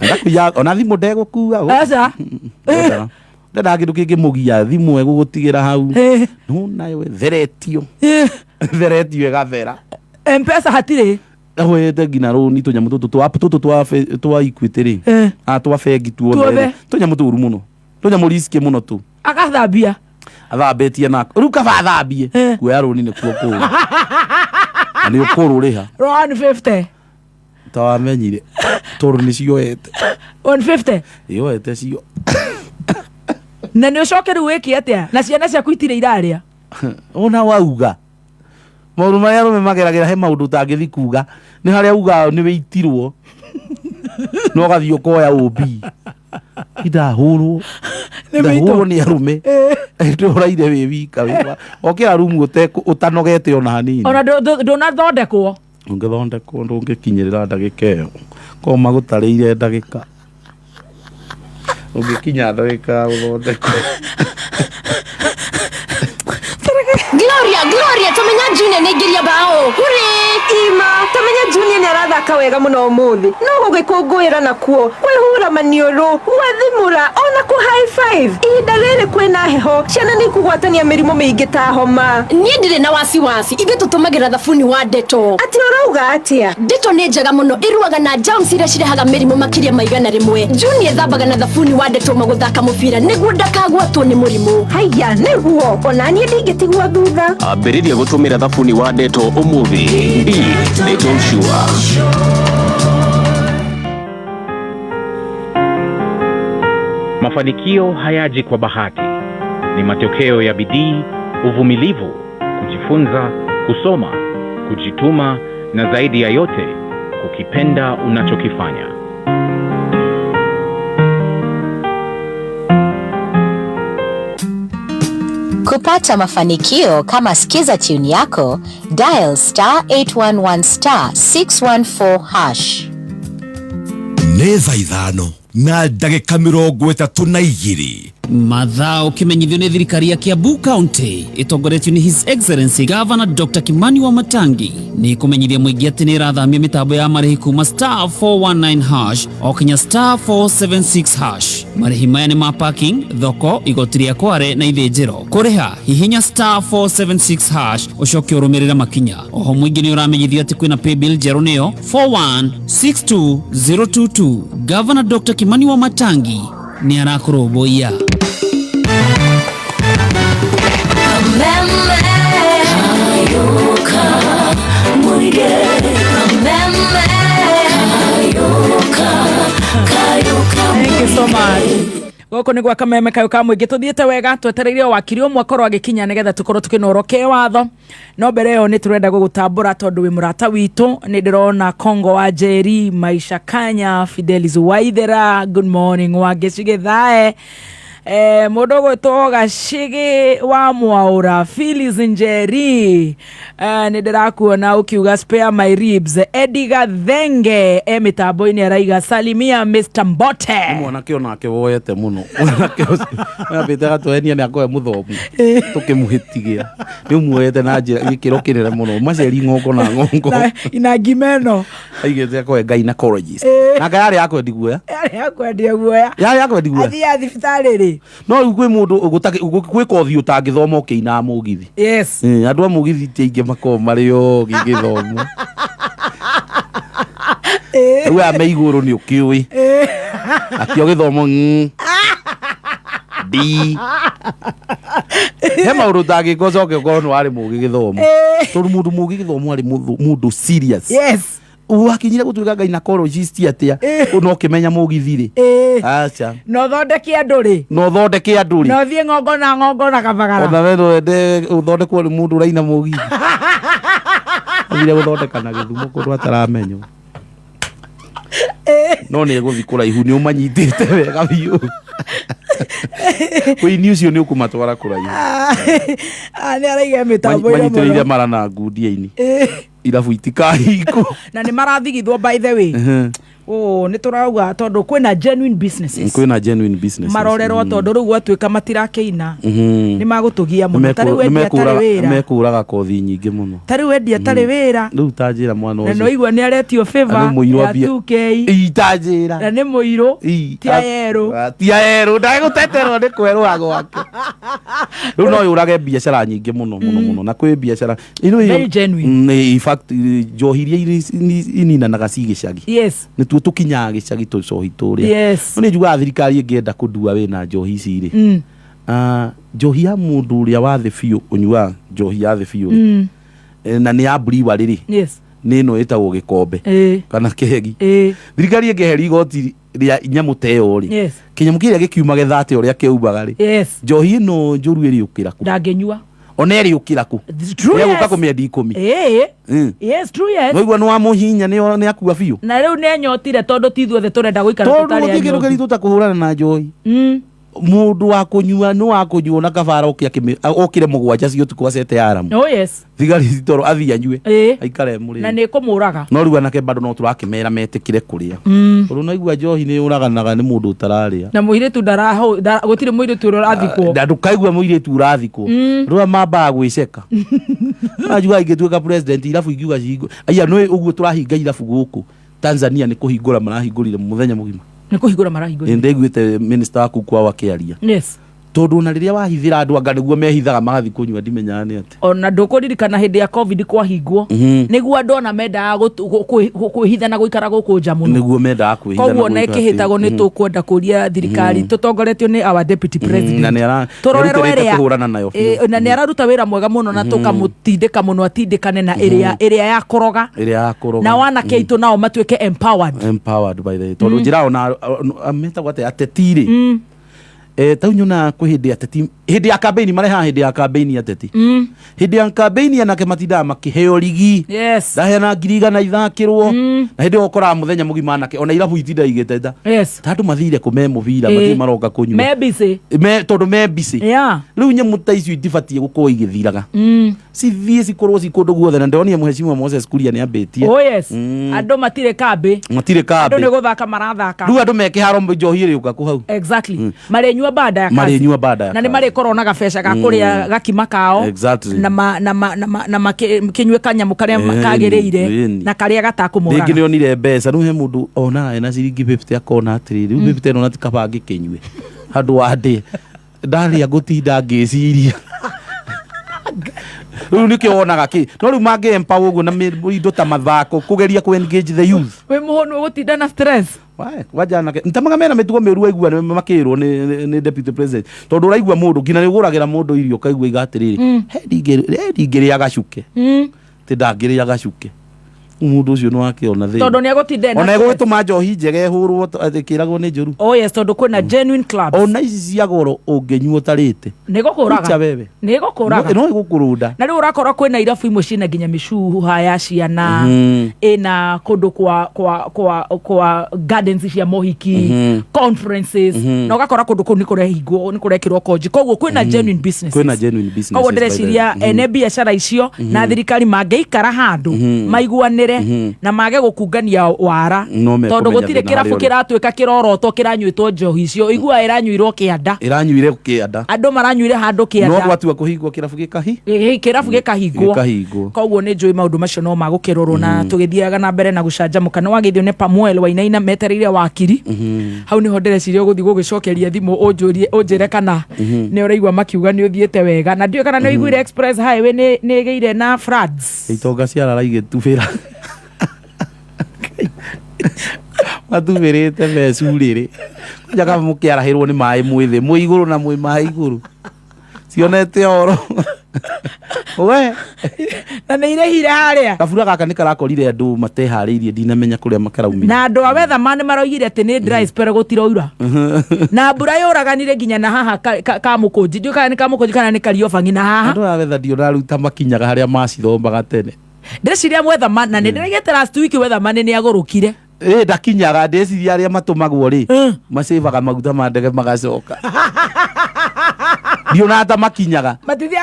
ndakuya ona thimũ ndegũkua aca ndenda kĩndũ kĩngĩ mũgia thimũ egũgũtigĩra hau no nayo theretio ĩgathera M-Pesa hatirĩ ahoete ngina rũni tũnyamũ tũtũ twa Equity rĩ twa bengi tuothe tũnyamũ tũru mũno tũnyamũ riski mũno tu agathambia athambĩtie nako rĩu kaba athambie kuoya rũni nĩkuo kũu na nĩ ũkũrũrĩha 150 tawamenyire tondũ nĩ cioete 150 ioete cio na nĩ ũcoke rĩu wĩke atĩa na ciana ciaku itirĩ irarĩa ona wauga maũndũ marĩa arũme mageragĩra he maũndũ ũtangĩthi kuga nĩ harĩa uga nĩ wĩitirwo no gathiĩ ũkoya OB ndahũrwo nĩ arũme ndũraire wĩ wika okĩra rumu ũtanogete ona hanini ona ndũnathondekwo ũngĩthondekwo ndũngĩkinyĩrĩra ndagĩka ĩyo korwo magũtarĩire ndagĩka ũngĩkinya ndagĩka ya gũthondekwo Gloria tumenya Junior nĩ ingĩria bao hurĩ ima tumenya Junior nĩ arathaka wega mũno ũmũthĩ no gũgĩkũngũĩra nakuo kwĩhura maniũrũ gwethimũra ona kũ high five ihinda rĩrĩ kwĩna heho ciana nĩ ikũgwatania mĩrimũ mĩingĩ ta homa niĩ ndirĩ na wasiwasi ithuĩ tũtũmagĩra thabuni wa Dettol ati ũrauga atĩa Dettol nĩ njega mũno ĩruaga na germs iria cirehaga mĩrimũ makĩria maigana rĩmwe Junior thambaga na thabuni wa Dettol magũthaka mũbira nĩguo ndakagwatwo nĩ mũrimũ haya nĩguo ona niĩ ndingĩtigwo thutha ambĩrĩria gũtũmĩra thabuni wa Dettol ũmũthĩ Dettol Sure. Mafanikio hayaji kwa bahati, ni matokeo ya bidii, uvumilivu, kujifunza, kusoma, kujituma na zaidi ya yote kukipenda unachokifanya. Kupata mafanikio kama skiza tune yako, dial *811 *614#. Nĩ thaa ithano na ndagĩka 32 Mathao kimenyithio nĩ thirikari ya Kiambu County itongoretio nĩ His Excellency Governor Dr. Kimani Wamatangi nĩ kũmenyithia mũingĩ atĩ nĩ ĩrathamia mĩtambo ya marĩhi kuma star 419 hash o kinya star 476 hash. Marĩhi maya nĩ ma parking, thoko, igoti rĩa Kware na ithĩnjĩro. Kũrĩha hihinya star 476 hash ũcoke ũrũmĩrĩre makinya. Oho mũingĩ nĩ ũramenyithio atĩ kwĩna paybill njerũ nĩyo 4162022. Governor Dr. Kimani Wamatangi nĩ arakũrũmbũiya. Thank you so much. Goko nĩ gwa kameme kayuka mũingĩ tuthiĩte wega twetereire wakiri ũmwe akorwo agĩkinya nĩgetha tukorwo tukinoroke watho no mbere ĩyo nĩ turenda gũgũtambũra tondũ wĩ mũrata witũ nĩ ndĩrona Kongo wa Njeri, Maisha Kanya, Fidelis Waithera, good morning wa Gĩcigĩ Thae, mũndũ gwĩtwo Gacigĩ wa Mwaũra, Phyllis Njeri, nĩ ndĩrakuona ũkiuga spare my ribs, Edgar Thenge mĩtambo-inĩ araiga salimia Mr. Mbote. Mwanake onake woyete muno mwambĩte gatwenia nĩ akoe mũthomu tũkĩmũhĩtigia nĩ muoyete na njĩra gĩkĩro kĩnene mũno maceri ng'ongo na ng'ongo inangi meno aigĩte akoe gynecologist na ngai yarĩ akwendi guoya yarĩ akwendi guoya athia thibitarĩ rĩ no gwĩ mũndũ gwĩ kothi ũtangĩthoma ũkĩina mũgithi. Yes, andũ a mũgithi ti aingĩ makoragwo marĩ o gĩgĩthomo rĩu aya me igũrũ nĩ ũkĩũĩ akĩo gĩthomo di he maũndũ ũtangĩka ũcoke ũkorwo nĩ warĩ mũgĩ gĩthomo tondũ mũndũ mũgĩ gĩthomo arĩ mũndũ serious. Yes, wakinyire gũtuĩka gynecologist atĩa no ũkĩmenya mũgithi rĩ acha no thondeke andũ rĩ no thondeke andũ rĩ no thiĩ ng'ongo na kabagara ona wendo wende ũthondekwo nĩ mũndũ ũraina mũgithi thire gũthondeka na gĩthumo kũndũ ataramenywo no nĩ egũthiĩ kũraihu nĩ ũmanyitĩte wega biũ wĩini ũcio nĩ ũkũmatwara kũraihu nĩ araiga mĩtambo manyitĩrĩire mara na ngundia-inĩ irabu itikahingwo na nĩ marathigithwo by the way. Nĩ tũrauga tondũ kwĩna genuine businesses marorerwo tondũ rĩu gwatuĩka matirakĩina nĩ magũtũgia mũno tarĩ wendia tarĩ wĩra mekũraga kothi nyingĩ mũno tarĩ wendia tarĩ wĩra rĩu tanjĩra mwana ũcio no igua nĩ aretio favor ya 2K tanjĩra na nĩ mũirũ ti yerũ ndagũteterwo nĩ kwerũa gwake rĩu no yũrage biacara nyingĩ mũno na kwĩ biacara very genuine. In fact njohi iria ininanaga ci gĩcagi. Yes, nĩtuo tũkinyaga gĩcagi tũcohi tũrĩa. Yes, no nĩ njugaga thirikari ĩngĩenda kũndua wĩna njohi ici rĩ njohi ya mũndũ ũrĩa wa thĩ biũ ũnyuaga njohi ya thĩ biũ na nĩ ya briwa rĩrĩ. Yes, nĩ ĩno ĩtagwo gĩkombe kana kegi. Thirikari ĩngĩheria igoti rĩa nyamũ ta ĩyo rĩ. Yes, kĩnyamũ kĩrĩa gĩkiumaga thate ũrĩa kĩumaga rĩ. Yes, njohi ĩno njũru ĩrĩũkĩra kũ ndangĩnyua ona ĩrĩũkĩra kũ nĩegũka kũmĩendia 10. Yes, true. Yes, waigua nĩ wa mũhinya nĩ akua biũ na rĩu nĩ enyotire tondũ ti ithuothe tũrenda gũikara tũtarĩ tondũ gũtirĩ kĩndũ kĩritũ ta kũhũrana na njohi. Mũndũ wa kũnyua no wa kũnyua na kabara okire mũgwanja cio tukwa sete aramu. Oh yes, thigari toro athi anyue aikare mũrĩ na nĩ kũmũraga no rĩu anake bado no tũrakĩmera metĩkire kũrĩa tondũ naigua njohi nĩ ũraganaga nĩ mũndũ ũtararĩa na mũirĩtu gũtirĩ mũirĩtu ũrathikwo na ndũkaigua mũirĩtu ũrathikwo rĩu mambaga gwĩceka najua ingĩtuĩka president irabu ingiuga cihingo aya nĩ ũguo tũrahinga irabu gũkũ Tanzania nĩ kũhingũra marahingũrire mũthenya mũgima nĩ kũhingũra marahingũrire ndĩiguĩte minister waku kwa akĩaria. Yes, tondũ na rĩrĩa wahithĩra andũ anga nĩguo mehithaga magathi kũnyua ndimenyaga nĩ atĩ ona ndũkũririkana hĩndĩ ya covid kwahingwo nĩguo andũ ona mendaga kwĩhitha na gũikara gũkũ nja mũno nĩguo mendaga kwĩhitha na koguo na ĩkĩhĩtagwo nĩ tũkwenda kũria thirikari tũtongoretio nĩ our deputy president na nĩ kũhũrana nayo na nĩ araruta wĩra mwega mũno na tũkamũtindĩka mũno atindĩkane na ĩrĩa ya kũroga na wanake aitũ nao matuĩke empowered by the tondũ njĩra ona metagwo atĩ atetirĩ ta unyona kwĩ hĩndĩ ateti Hĩndĩ ya campaign mareha hĩndĩ ya campaign ateti. Hĩndĩ ya campaign anake matindaga makĩheo rigi. Yes. Ndahena 100 ithakĩrwo. Na hĩndĩ ũkoraga mũthenya mũgima anake ona irabu itinda igĩteta. Yes. Tandũ mathire kũme mũbira mathire maroka kũnyua. Me busy. Tondũ me busy. Yeah. Rĩu nyamũ ta icio itibatie gũkorwo igĩthiraga. Cithiĩ cikorwo cikundu guothe na ndonire Mheshimiwa Moses Kuria nĩ ambĩtie. Oh yes. Andũ matirĩ kambi. Andũ nĩ gũthaka marathaka. Rĩu andũ me kĩharo Njohi rĩũka kũ hau. Exactly. Marĩnyua banda ya kazi. Marĩnyua banda ya kazi. Na nĩ marĩkorwo na gabeca ga kũrĩa gakima kao. Exactly. Na kinywe kanyamu karĩa kagĩrĩire na karĩa gatakũmũraga. Rĩngĩ nĩonire mbeca rĩu he mũndũ onaga ena ciringi 50 akona atĩrĩrĩ rĩu 50 ĩno natikabanga kĩnyue handũ wa ndĩ ndarĩa ngũtinda ngĩciria rĩu nĩkĩo wonaga kĩ no rĩu mangĩ-empower ũguo na indo ta mathako kũgeria ku-engage the youth. We mũhono gũtinda na stress. Wajana ntamaga mena mĩtugo mĩũru waigua makĩrwo nĩ deputy president tondũ ũraigua mũndũ nginya nĩ ũgũragĩra mũndũ irio kaigua igatĩrĩrĩ ndingĩrĩa gacuke ti ndangĩrĩa gacuke mũndũ ũcio nĩ wakĩona thĩ tondũ nĩ agũtinda ona egũgĩtũma njohi njega ĩhũrwo ĩkĩragwo nĩ njũru. Oh yes, tondũ kwĩna genuine clubs ona ici cia goro ũngĩnyua ũtarĩte nĩ gũkũraga no ĩgũkũrũnda. Na rĩu ũrakora kwĩna irabu imwe ciĩna nginya mĩcuha ya ciana ĩna kũndũ kwa gardens cia mohiki conferences na ũgakora kũndũ kũu nĩ kũrehingwo nĩ kũrekĩrwo konji koguo kwĩna genuine businesses. Koguo ndĩreciria ene biacara icio na thirikari mangĩikara handũ maiguane na mage gũkungania wara tondũ gũtirĩ kĩrabu kĩratuĩka kĩrorotwo kĩranyuĩtwo njohi icio igua ĩranyuĩrwo kĩanda andũ maranyuĩre handũ kĩanda no gwatua kũhingwo kĩrabu gĩkahingwo koguo nĩ njũĩ maũndũ macio no magũkĩrorwo na tũgĩthiaga na mbere na gũcanjamũka no wagĩthio nĩ Pamuel Wainaina metereire wakiri hau nĩho ndĩreciria gũthiĩ gũgĩcokeria thimũ ũnjĩre kana nĩ ũraigua makiuga nĩ ũthiĩte wega na ndiũ kana nĩ ũiguire Express Highway nĩ ĩgĩire na floods itonga ciarara igĩtubĩra matubĩrĩte mecurĩrĩ njaga mũkĩarahĩrwo nĩ maĩ mwĩthĩ mwĩ igũrũ na mwĩ maĩ igũrũ cionete oro we na nĩ irehire harĩa kabura gaka nĩ karakorire andũ mateharĩirie ndinamenya kũrĩa makaraumire na andũ a weatherman maroigire atĩ nĩ dry spell gũtiroira na mbura yũraganire nginya na haha Kamũkũnji ndiũ kana nĩ Kamũkũnji kana nĩ Kariobangi na haha andũ a weather ndionaruta makinyaga harĩa macithomaga tene ndĩreciria weatherman na nĩ ndĩrĩgĩte last week weatherman nĩ agũrũkire ndakinyaga ndĩciria arĩa matũmagwo rĩ macevaga maguta ma ndege magacoka ndiona ta makinyaga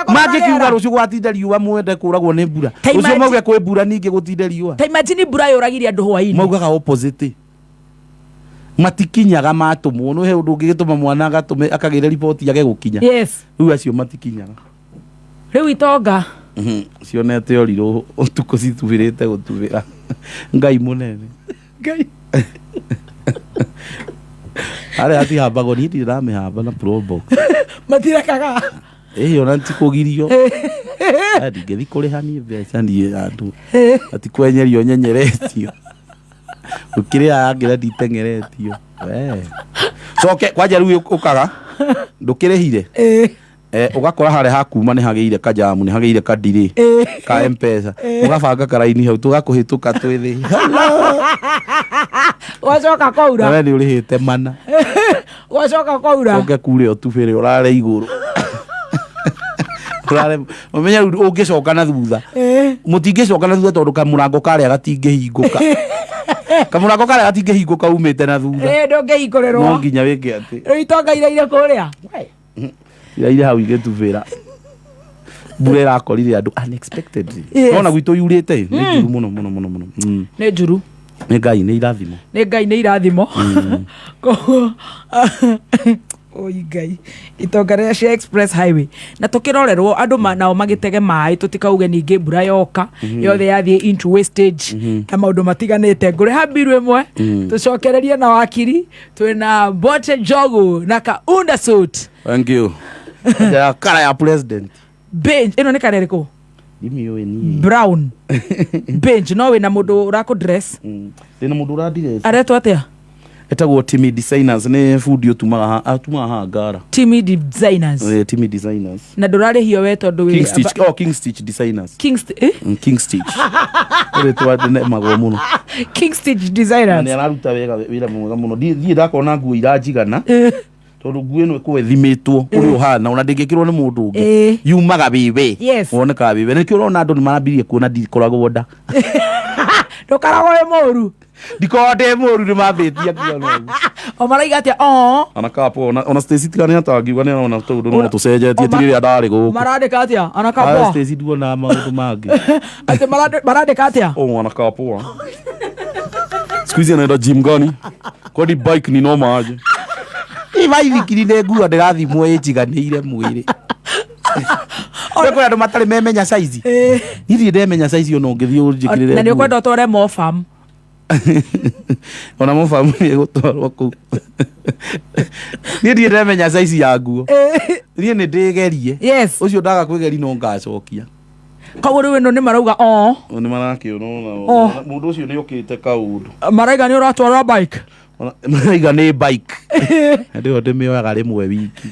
mangĩkiuga rũciũ gwatinda riũa mwende kũragwo nĩ mbura rũciũ mauge kwĩ mbura ningĩ gũtinda riũa ta imagine mbura yũragire andũ hwaĩ-inĩ maugaga opposite matikinyaga matũmwo no he ũndũ ũngĩgĩtũma mwana akagĩre riboti yage gũkinya rĩu acio matikinyaga rĩu itonga cionete ũrirũ ũtukũ citubĩrĩte gũtubĩra Ngai mũnene Ngai arĩa atihambagwo niĩ ndiramĩhamba na probox matirekaga ona ntikũgirio ndingĩthi kũrĩha niĩ mbeca niĩ andũ atikwenyerio nyenyeretio ũkĩrĩa angĩra nditengeretio coke kwanja rĩu ũkaga ndũkĩrĩhire ugakora harĩa hakuma nĩ hagĩire kajamu nĩ hagĩire kadire ka M-Pesa ugabanga karaini hau tugakũhĩtũka twĩthĩ wacoka kwaura we nĩ ũrĩhĩte mana wacoka kwaura oke kure ũtubĩre ũrare igũrũ ũmenya rĩu ũngĩcoka na thutha mũtingĩcoka na thutha tondũ kamũrango karĩa gatingĩhingũka kamũrango karĩa gatingĩhingũka umĩte na thutha ndũngĩhingũrĩrwo no nginya wĩke atĩ rĩu itonga iraire kũrĩa iraire hau igĩtubĩra mbura ĩrakorire andũ unexpectedly nona gwitũ yurĩte nĩ njuru mũno mũno mũno mũno nĩ njuru nĩ Ngai nĩ irathimo oi Ngai itonga rĩa cia Express Highway na tũkĩrorerwo andũ nao magĩtege maĩ tũtikauge ningĩ mbura yoka yothe yathiĩ into wastage na maũndũ matiganĩte ngũrĩha mbiru ĩmwe tũcokererie na wakiri twĩna Bote Njogu na Kaunda suit. Thank you. Kara ya president bench ĩno nĩ kara ĩrĩkũ brown bench no wĩna mũndũ ũrakũ dress ndĩna mũndũ ũradress aretwo atĩa etagwo Timmy Designers nĩ fundi atumaga ha Ngara Timmy Designers Timmy Designers na ndũrarĩhio we tondũ King Stitch Designers King Stitch rĩtwa magwo mũno King Stitch Designers nĩ araruta wĩra mwega mũno thiĩ ndakona nguo iranjigana tondu nguo ino kwethimitwo uri uhana ona ndingikirwo ni mundu ungi yumaga bibe woneka bibe nikio urona andu ni marambirie kuona ndikoragwo nda ndukaragwo wi muru ndikonde muru ni mambitia kuona o maraiga atia anakapo ona Stacy tigani atangiuga ni ona tondu no tucenjetie tirire andari guku marandika atia anakapo Stacy nduona maundu mangi ati marandika atia anakapo squeeze anaenda gym gani kwa di bike ni noma aje ivaithikiri nä nguo ndärathimwo ä njiganä mwä rä kwä andå matarä memenya saizi ndirä ndemenya saizi ona å ngä thiä å njä kä rä re na nä å kwenda å tware mofam ona mofam nä gå twarwo kå u niä ndirä ndemenya saizi ya nguo niä nä ndä gerie å cio ndaga kwä geri no ngacokia koguo rä u ä no nä marauga nä marakä ona må ndå å cio nä å kä te kaå maraiga nä å ratwara bike maraiga nä bike ndä o ndä mä oyaga rä mwe wiki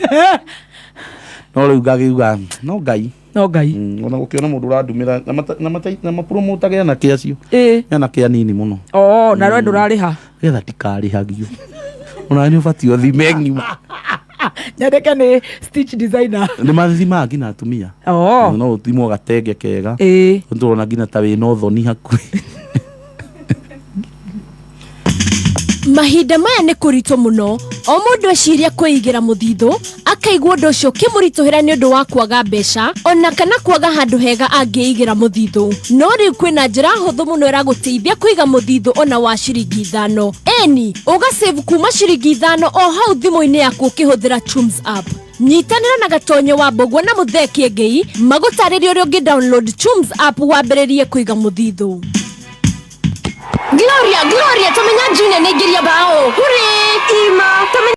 no rä u ngagiuga no ngai ona gå kä ona må ndå å randumä ra na mapromotage anake acio anake anini må no na rwe ndå rarä ha getha ndikarä hagio ona nä å batiä o thime ngima nyandäke nä stitch designer nä mathimaga ngina atumia no å timwo gatenge kega tå rona ngina ta wä na å thoni hakuä mahinda maya nä kå ritå må no o må ndå eciria kwĩigĩra mũthithũ akaigua ũndũ ũcio ũkĩmũritũhĩra nĩ ũndũ wa kwaga mbeca ona kana kwaga handũ hega angĩigĩra mũthithũ no rĩu kwĩna njĩra hũthũ mũno ĩragũteithia kũiga mũthithũ ona wa ciringi 5 eni ũgasave kuma ciringi 5 o hau thimũ-inĩ yaku ũkĩhũthĩra Chums app nyitanĩra na gatonyo wa Mbũgua na Mũthee Ngei magũtarĩrie ũrĩa ũngĩ download Chums app wambĩrĩrie kũiga mũthithũ. Gloria, Tomenya Junior nĩ ngĩria bao. Hurĩ! Ima, Tomenya